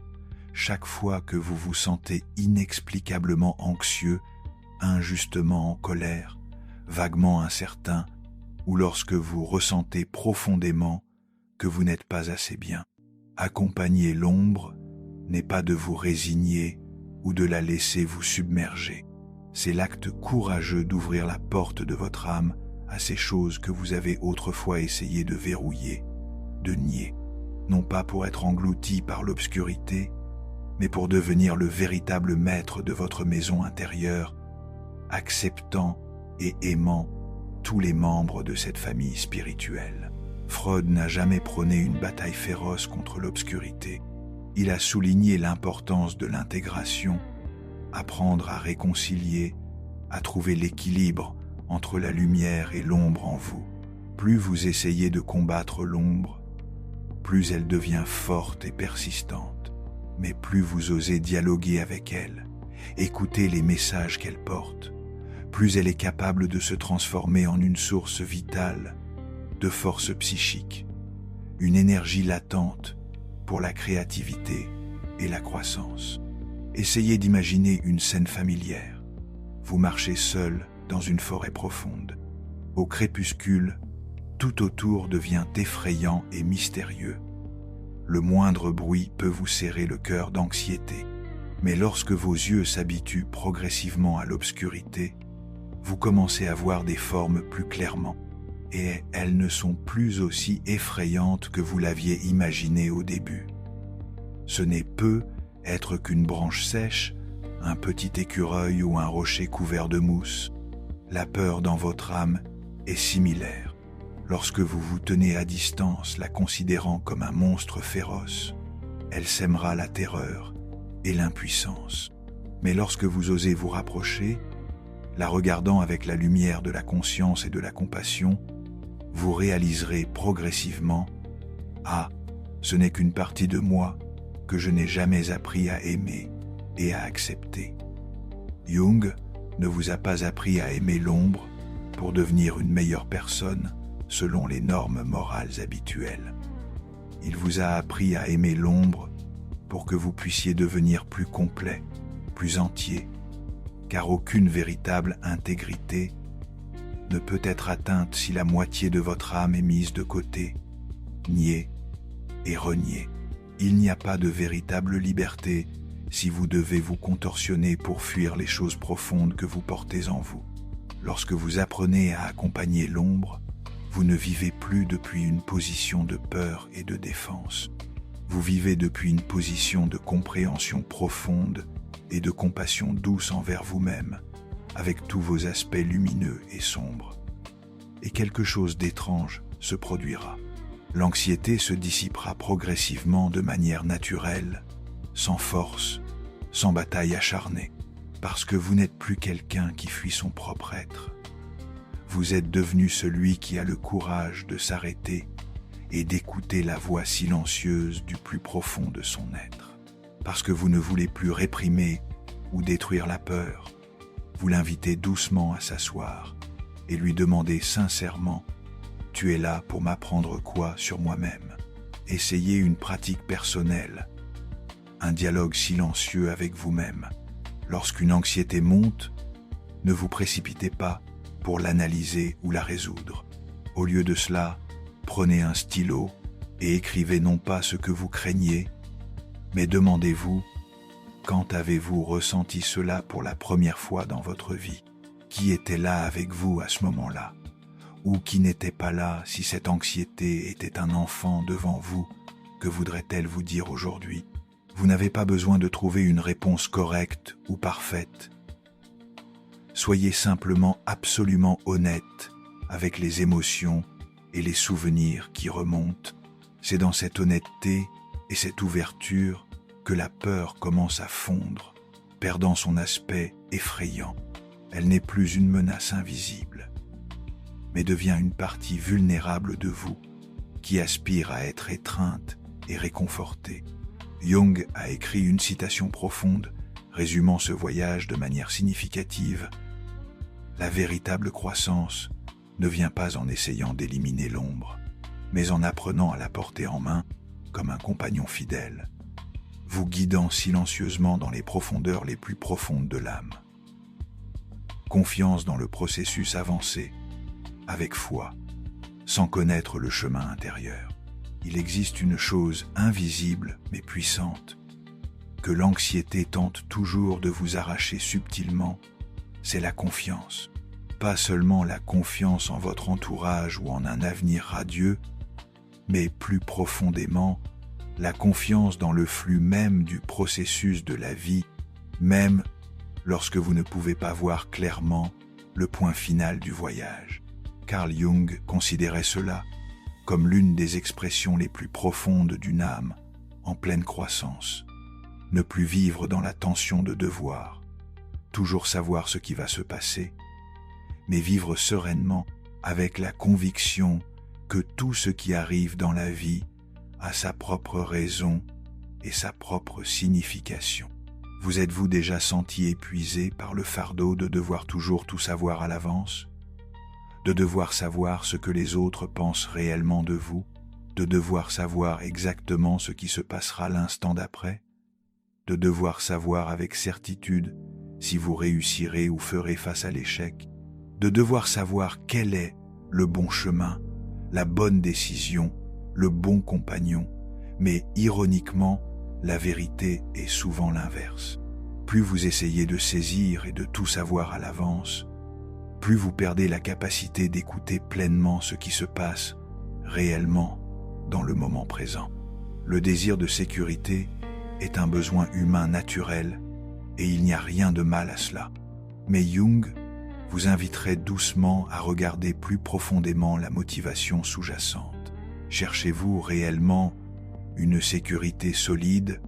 chaque fois que vous vous sentez inexplicablement anxieux, injustement en colère, vaguement incertain, ou lorsque vous ressentez profondément que vous n'êtes pas assez bien. Accompagner l'ombre n'est pas de vous résigner ou de la laisser vous submerger. C'est l'acte courageux d'ouvrir la porte de votre âme à ces choses que vous avez autrefois essayé de verrouiller, de nier, non pas pour être englouti par l'obscurité, mais pour devenir le véritable maître de votre maison intérieure, acceptant et aimant tous les membres de cette famille spirituelle. Freud n'a jamais prôné une bataille féroce contre l'obscurité. Il a souligné l'importance de l'intégration, apprendre à réconcilier, à trouver l'équilibre entre la lumière et l'ombre en vous. Plus vous essayez de combattre l'ombre, plus elle devient forte et persistante. Mais plus vous osez dialoguer avec elle, écouter les messages qu'elle porte, plus elle est capable de se transformer en une source vitale de force psychique, une énergie latente pour la créativité et la croissance. Essayez d'imaginer une scène familière. Vous marchez seul dans une forêt profonde. Au crépuscule, tout autour devient effrayant et mystérieux. Le moindre bruit peut vous serrer le cœur d'anxiété. Mais lorsque vos yeux s'habituent progressivement à l'obscurité, vous commencez à voir des formes plus clairement, et elles ne sont plus aussi effrayantes que vous l'aviez imaginé au début. Ce n'est peut être qu'une branche sèche, un petit écureuil ou un rocher couvert de mousse. La peur dans votre âme est similaire. Lorsque vous vous tenez à distance, la considérant comme un monstre féroce, elle sèmera la terreur et l'impuissance. Mais lorsque vous osez vous rapprocher, la regardant avec la lumière de la conscience et de la compassion, vous réaliserez progressivement « Ah, ce n'est qu'une partie de moi que je n'ai jamais appris à aimer et à accepter. » Jung ne vous a pas appris à aimer l'ombre pour devenir une meilleure personne selon les normes morales habituelles. Il vous a appris à aimer l'ombre pour que vous puissiez devenir plus complet, plus entier, car aucune véritable intégrité ne peut être atteinte si la moitié de votre âme est mise de côté, niée et reniée. Il n'y a pas de véritable liberté si vous devez vous contorsionner pour fuir les choses profondes que vous portez en vous. Lorsque vous apprenez à accompagner l'ombre, vous ne vivez plus depuis une position de peur et de défense. Vous vivez depuis une position de compréhension profonde et de compassion douce envers vous-même, avec tous vos aspects lumineux et sombres. Et quelque chose d'étrange se produira. L'anxiété se dissipera progressivement de manière naturelle, sans force, sans bataille acharnée, parce que vous n'êtes plus quelqu'un qui fuit son propre être. Vous êtes devenu celui qui a le courage de s'arrêter et d'écouter la voix silencieuse du plus profond de son être. Parce que vous ne voulez plus réprimer ou détruire la peur, vous l'invitez doucement à s'asseoir et lui demandez sincèrement « Tu es là pour m'apprendre quoi sur moi-même ?» Essayez une pratique personnelle, un dialogue silencieux avec vous-même. Lorsqu'une anxiété monte, ne vous précipitez pas pour l'analyser ou la résoudre. Au lieu de cela, prenez un stylo et écrivez non pas ce que vous craignez, mais demandez-vous « Quand avez-vous ressenti cela pour la première fois dans votre vie ? Qui était là avec vous à ce moment-là ? Ou qui n'était pas là si cette anxiété était un enfant devant vous, que voudrait-elle vous dire aujourd'hui ? Vous n'avez pas besoin de trouver une réponse correcte ou parfaite. Soyez simplement absolument honnête avec les émotions et les souvenirs qui remontent. C'est dans cette honnêteté et cette ouverture que la peur commence à fondre, perdant son aspect effrayant. Elle n'est plus une menace invisible, mais devient une partie vulnérable de vous, qui aspire à être étreinte et réconfortée. Jung a écrit une citation profonde, résumant ce voyage de manière significative. La véritable croissance ne vient pas en essayant d'éliminer l'ombre, mais en apprenant à la porter en main comme un compagnon fidèle, vous guidant silencieusement dans les profondeurs les plus profondes de l'âme. Confiance dans le processus avancé, avec foi, sans connaître le chemin intérieur. Il existe une chose invisible mais puissante, que l'anxiété tente toujours de vous arracher subtilement, c'est la confiance. Pas seulement la confiance en votre entourage ou en un avenir radieux, mais plus profondément, la confiance dans le flux même du processus de la vie, même lorsque vous ne pouvez pas voir clairement le point final du voyage. Carl Jung considérait cela comme l'une des expressions les plus profondes d'une âme en pleine croissance. Ne plus vivre dans la tension de devoir, toujours savoir ce qui va se passer, mais vivre sereinement avec la conviction que tout ce qui arrive dans la vie a sa propre raison et sa propre signification. Vous êtes-vous déjà senti épuisé par le fardeau de devoir toujours tout savoir à l'avance ? De devoir savoir ce que les autres pensent réellement de vous, de devoir savoir exactement ce qui se passera l'instant d'après, de devoir savoir avec certitude si vous réussirez ou ferez face à l'échec, de devoir savoir quel est le bon chemin, la bonne décision, le bon compagnon, mais ironiquement, la vérité est souvent l'inverse. Plus vous essayez de saisir et de tout savoir à l'avance, plus vous perdez la capacité d'écouter pleinement ce qui se passe réellement dans le moment présent. Le désir de sécurité est un besoin humain naturel et il n'y a rien de mal à cela. Mais Jung vous inviterait doucement à regarder plus profondément la motivation sous-jacente. Cherchez-vous réellement une sécurité solide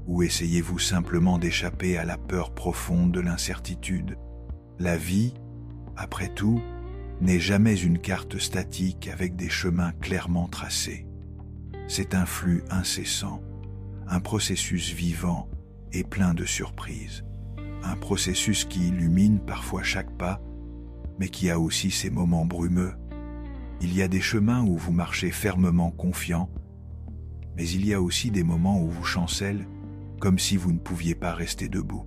ou essayez-vous simplement d'échapper à la peur profonde de l'incertitude ? La vie, après tout, n'est jamais une carte statique avec des chemins clairement tracés. C'est un flux incessant, un processus vivant et plein de surprises. Un processus qui illumine parfois chaque pas, mais qui a aussi ses moments brumeux. Il y a des chemins où vous marchez fermement confiant, mais il y a aussi des moments où vous chancellez comme si vous ne pouviez pas rester debout.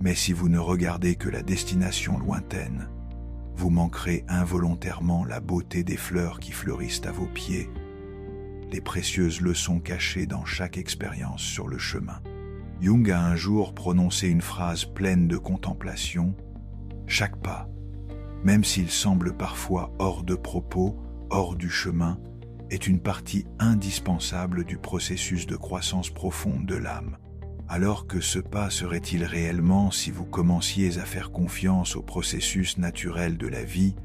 Mais si vous ne regardez que la destination lointaine, vous manquerez involontairement la beauté des fleurs qui fleurissent à vos pieds, les précieuses leçons cachées dans chaque expérience sur le chemin. Jung a un jour prononcé une phrase pleine de contemplation. Chaque pas, même s'il semble parfois hors de propos, hors du chemin, est une partie indispensable du processus de croissance profonde de l'âme. Alors que ce pas serait-il réellement si vous commenciez à faire confiance au processus naturel de la vie,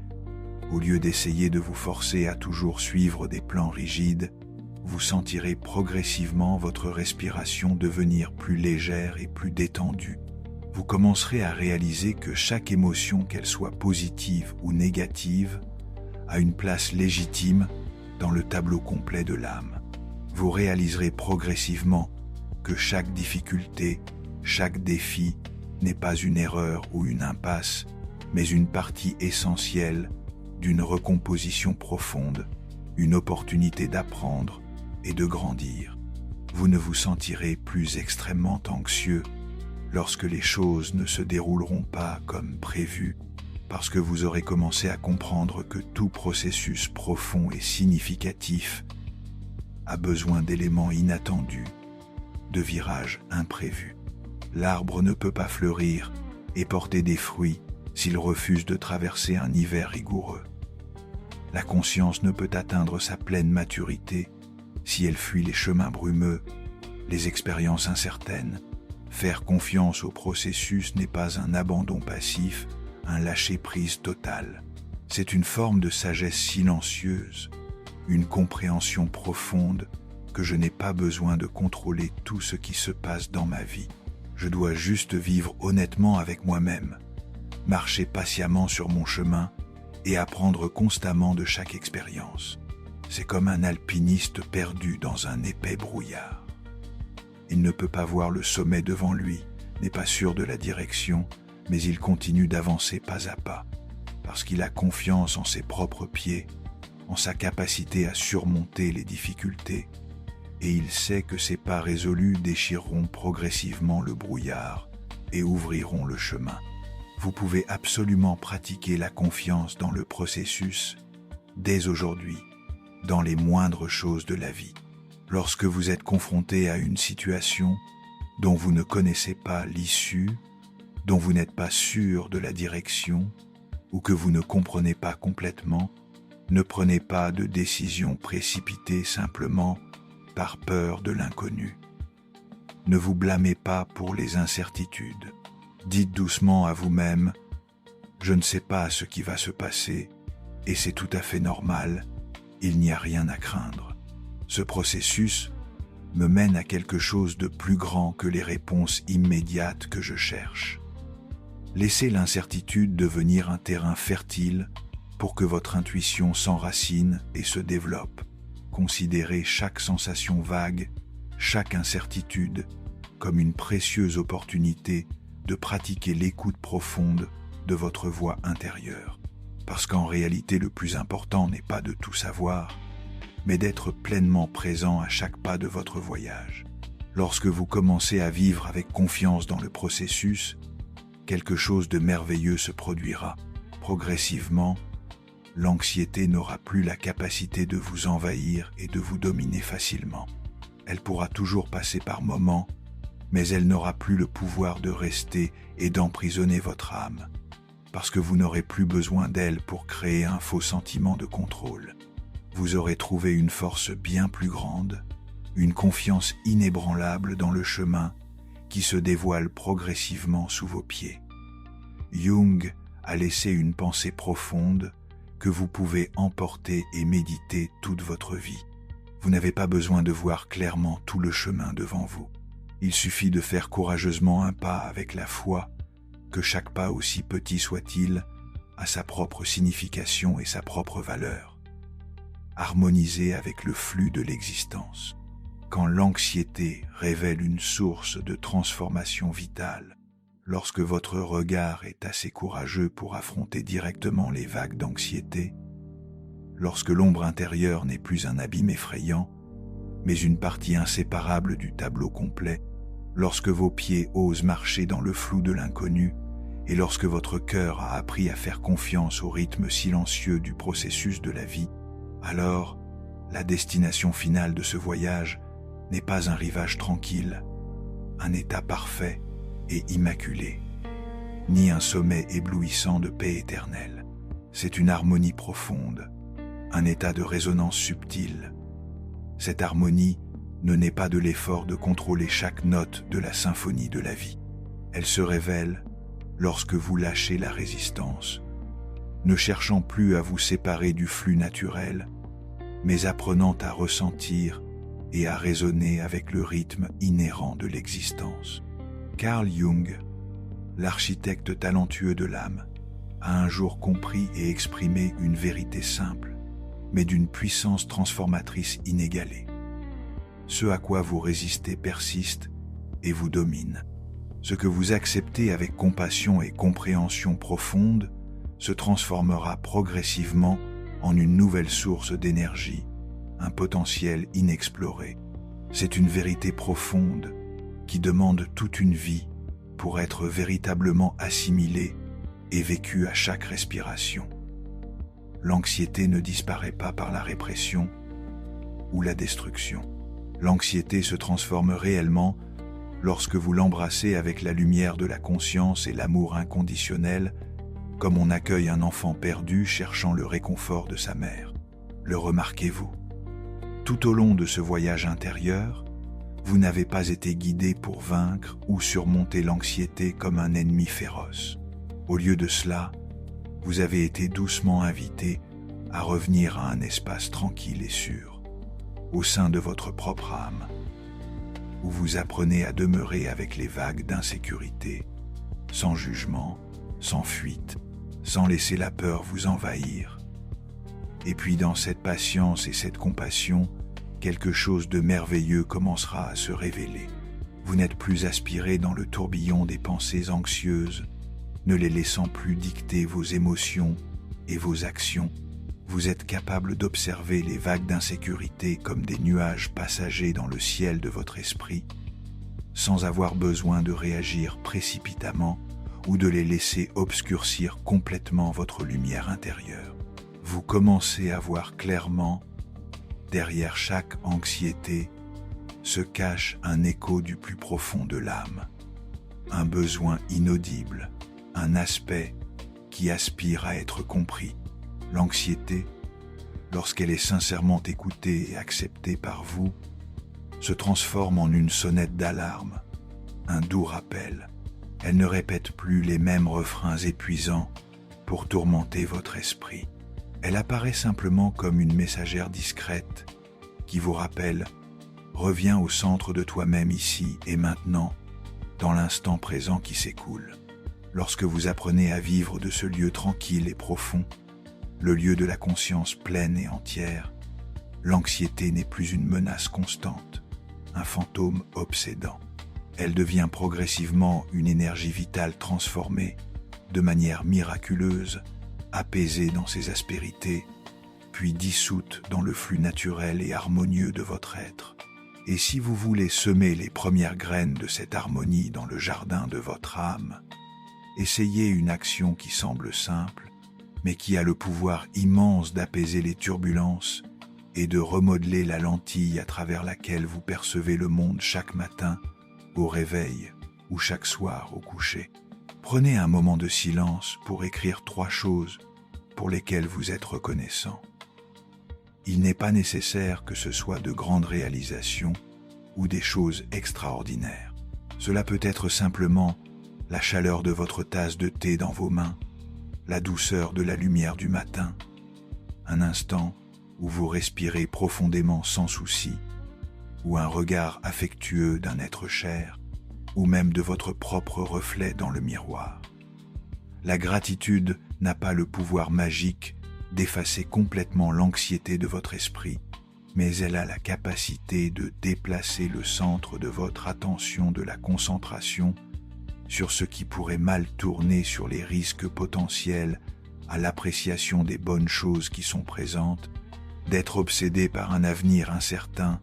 au lieu d'essayer de vous forcer à toujours suivre des plans rigides, vous sentirez progressivement votre respiration devenir plus légère et plus détendue. Vous commencerez à réaliser que chaque émotion, qu'elle soit positive ou négative, a une place légitime dans le tableau complet de l'âme. Vous réaliserez progressivement que chaque difficulté, chaque défi n'est pas une erreur ou une impasse, mais une partie essentielle d'une recomposition profonde, une opportunité d'apprendre et de grandir. Vous ne vous sentirez plus extrêmement anxieux lorsque les choses ne se dérouleront pas comme prévu, parce que vous aurez commencé à comprendre que tout processus profond et significatif a besoin d'éléments inattendus, de virages imprévus. L'arbre ne peut pas fleurir et porter des fruits s'il refuse de traverser un hiver rigoureux. La conscience ne peut atteindre sa pleine maturité si elle fuit les chemins brumeux, les expériences incertaines. Faire confiance au processus n'est pas un abandon passif, un lâcher-prise total. C'est une forme de sagesse silencieuse, une compréhension profonde que je n'ai pas besoin de contrôler tout ce qui se passe dans ma vie. Je dois juste vivre honnêtement avec moi-même, marcher patiemment sur mon chemin et apprendre constamment de chaque expérience. C'est comme un alpiniste perdu dans un épais brouillard. Il ne peut pas voir le sommet devant lui, n'est pas sûr de la direction, mais il continue d'avancer pas à pas, parce qu'il a confiance en ses propres pieds, en sa capacité à surmonter les difficultés, et il sait que ses pas résolus déchireront progressivement le brouillard et ouvriront le chemin. Vous pouvez absolument pratiquer la confiance dans le processus dès aujourd'hui, dans les moindres choses de la vie. Lorsque vous êtes confronté à une situation dont vous ne connaissez pas l'issue, dont vous n'êtes pas sûr de la direction ou que vous ne comprenez pas complètement, ne prenez pas de décision précipitée simplement par peur de l'inconnu. Ne vous blâmez pas pour les incertitudes. Dites doucement à vous-même « Je ne sais pas ce qui va se passer et c'est tout à fait normal, il n'y a rien à craindre. Ce processus me mène à quelque chose de plus grand que les réponses immédiates que je cherche. » Laissez l'incertitude devenir un terrain fertile pour que votre intuition s'enracine et se développe. Considérez chaque sensation vague, chaque incertitude, comme une précieuse opportunité de pratiquer l'écoute profonde de votre voix intérieure. Parce qu'en réalité, le plus important n'est pas de tout savoir, mais d'être pleinement présent à chaque pas de votre voyage. Lorsque vous commencez à vivre avec confiance dans le processus, quelque chose de merveilleux se produira. Progressivement, l'anxiété n'aura plus la capacité de vous envahir et de vous dominer facilement. Elle pourra toujours passer par moments, mais elle n'aura plus le pouvoir de rester et d'emprisonner votre âme, parce que vous n'aurez plus besoin d'elle pour créer un faux sentiment de contrôle. Vous aurez trouvé une force bien plus grande, une confiance inébranlable dans le chemin qui se dévoile progressivement sous vos pieds. Jung a laissé une pensée profonde que vous pouvez emporter et méditer toute votre vie. Vous n'avez pas besoin de voir clairement tout le chemin devant vous. Il suffit de faire courageusement un pas avec la foi, que chaque pas aussi petit soit-il a sa propre signification et sa propre valeur. Harmonisez avec le flux de l'existence. Quand l'anxiété révèle une source de transformation vitale, lorsque votre regard est assez courageux pour affronter directement les vagues d'anxiété, lorsque l'ombre intérieure n'est plus un abîme effrayant, mais une partie inséparable du tableau complet, lorsque vos pieds osent marcher dans le flou de l'inconnu, et lorsque votre cœur a appris à faire confiance au rythme silencieux du processus de la vie, alors la destination finale de ce voyage n'est pas un rivage tranquille, un état parfait et immaculé, ni un sommet éblouissant de paix éternelle. C'est une harmonie profonde, un état de résonance subtile. Cette harmonie ne naît pas de l'effort de contrôler chaque note de la symphonie de la vie. Elle se révèle lorsque vous lâchez la résistance, ne cherchant plus à vous séparer du flux naturel, mais apprenant à ressentir et à raisonner avec le rythme inhérent de l'existence. Carl Jung, l'architecte talentueux de l'âme, a un jour compris et exprimé une vérité simple. mais d'une puissance transformatrice inégalée. Ce à quoi vous résistez persiste et vous domine. Ce que vous acceptez avec compassion et compréhension profonde se transformera progressivement en une nouvelle source d'énergie, un potentiel inexploré. C'est une vérité profonde qui demande toute une vie pour être véritablement assimilée et vécue à chaque respiration. L'anxiété ne disparaît pas par la répression ou la destruction. L'anxiété se transforme réellement lorsque vous l'embrassez avec la lumière de la conscience et l'amour inconditionnel, comme on accueille un enfant perdu cherchant le réconfort de sa mère. Le remarquez-vous? Tout au long de ce voyage intérieur, vous n'avez pas été guidé pour vaincre ou surmonter l'anxiété comme un ennemi féroce. Au lieu de cela, vous avez été doucement invité à revenir à un espace tranquille et sûr, au sein de votre propre âme, où vous apprenez à demeurer avec les vagues d'insécurité, sans jugement, sans fuite, sans laisser la peur vous envahir. Et puis dans cette patience et cette compassion, quelque chose de merveilleux commencera à se révéler. Vous n'êtes plus aspiré dans le tourbillon des pensées anxieuses, ne les laissant plus dicter vos émotions et vos actions. Vous êtes capable d'observer les vagues d'insécurité comme des nuages passagers dans le ciel de votre esprit, sans avoir besoin de réagir précipitamment ou de les laisser obscurcir complètement votre lumière intérieure. Vous commencez à voir clairement, derrière chaque anxiété, se cache un écho du plus profond de l'âme, un besoin inaudible, un aspect qui aspire à être compris. L'anxiété, lorsqu'elle est sincèrement écoutée et acceptée par vous, se transforme en une sonnette d'alarme, un doux rappel. Elle ne répète plus les mêmes refrains épuisants pour tourmenter votre esprit. Elle apparaît simplement comme une messagère discrète qui vous rappelle « Reviens au centre de toi-même ici et maintenant, dans l'instant présent qui s'écoule ». Lorsque vous apprenez à vivre de ce lieu tranquille et profond, le lieu de la conscience pleine et entière, l'anxiété n'est plus une menace constante, un fantôme obsédant. Elle devient progressivement une énergie vitale transformée, de manière miraculeuse, apaisée dans ses aspérités, puis dissoute dans le flux naturel et harmonieux de votre être. Et si vous voulez semer les premières graines de cette harmonie dans le jardin de votre âme, essayez une action qui semble simple, mais qui a le pouvoir immense d'apaiser les turbulences et de remodeler la lentille à travers laquelle vous percevez le monde chaque matin, au réveil ou chaque soir au coucher. Prenez un moment de silence pour écrire 3 choses pour lesquelles vous êtes reconnaissant. Il n'est pas nécessaire que ce soit de grandes réalisations ou des choses extraordinaires. Cela peut être simplement la chaleur de votre tasse de thé dans vos mains, la douceur de la lumière du matin, un instant où vous respirez profondément sans souci, ou un regard affectueux d'un être cher, ou même de votre propre reflet dans le miroir. La gratitude n'a pas le pouvoir magique d'effacer complètement l'anxiété de votre esprit, mais elle a la capacité de déplacer le centre de votre attention de la concentration sur ce qui pourrait mal tourner, sur les risques potentiels, à l'appréciation des bonnes choses qui sont présentes, d'être obsédé par un avenir incertain,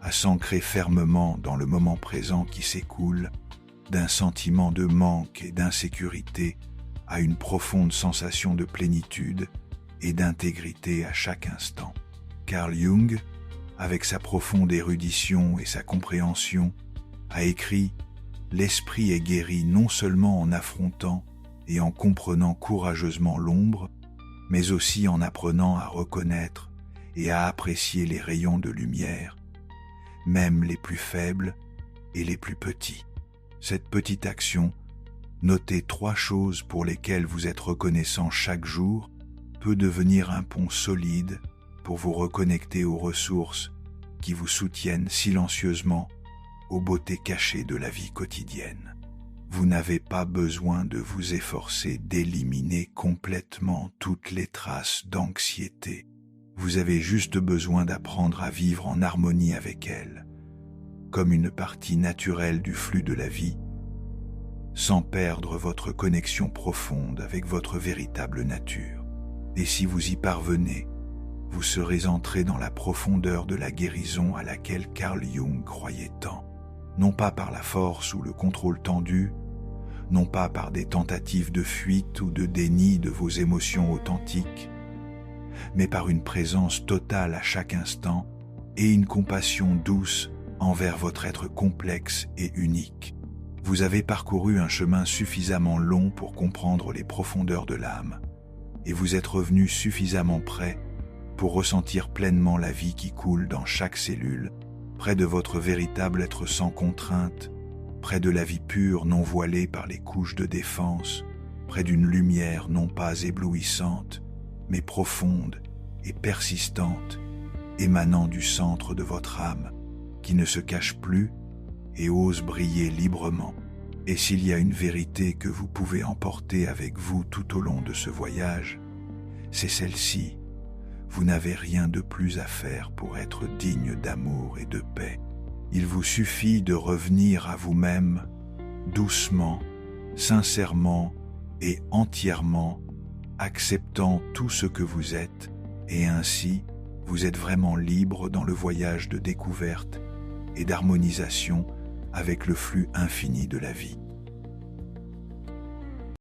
à s'ancrer fermement dans le moment présent qui s'écoule, d'un sentiment de manque et d'insécurité à une profonde sensation de plénitude et d'intégrité à chaque instant. Carl Jung, avec sa profonde érudition et sa compréhension, a écrit « L'esprit est guéri non seulement en affrontant et en comprenant courageusement l'ombre, mais aussi en apprenant à reconnaître et à apprécier les rayons de lumière, même les plus faibles et les plus petits. » Cette petite action, noter 3 choses pour lesquelles vous êtes reconnaissant chaque jour, peut devenir un pont solide pour vous reconnecter aux ressources qui vous soutiennent silencieusement aux beautés cachées de la vie quotidienne. Vous n'avez pas besoin de vous efforcer d'éliminer complètement toutes les traces d'anxiété. Vous avez juste besoin d'apprendre à vivre en harmonie avec elle, comme une partie naturelle du flux de la vie, sans perdre votre connexion profonde avec votre véritable nature. Et si vous y parvenez, vous serez entré dans la profondeur de la guérison à laquelle Carl Jung croyait tant, non pas par la force ou le contrôle tendu, non pas par des tentatives de fuite ou de déni de vos émotions authentiques, mais par une présence totale à chaque instant et une compassion douce envers votre être complexe et unique. Vous avez parcouru un chemin suffisamment long pour comprendre les profondeurs de l'âme, et vous êtes revenu suffisamment près pour ressentir pleinement la vie qui coule dans chaque cellule, près de votre véritable être sans contrainte, près de la vie pure non voilée par les couches de défense, près d'une lumière non pas éblouissante, mais profonde et persistante, émanant du centre de votre âme, qui ne se cache plus et ose briller librement. Et s'il y a une vérité que vous pouvez emporter avec vous tout au long de ce voyage, c'est celle-ci. Vous n'avez rien de plus à faire pour être digne d'amour et de paix. Il vous suffit de revenir à vous-même, doucement, sincèrement et entièrement, acceptant tout ce que vous êtes, et ainsi, vous êtes vraiment libre dans le voyage de découverte et d'harmonisation avec le flux infini de la vie.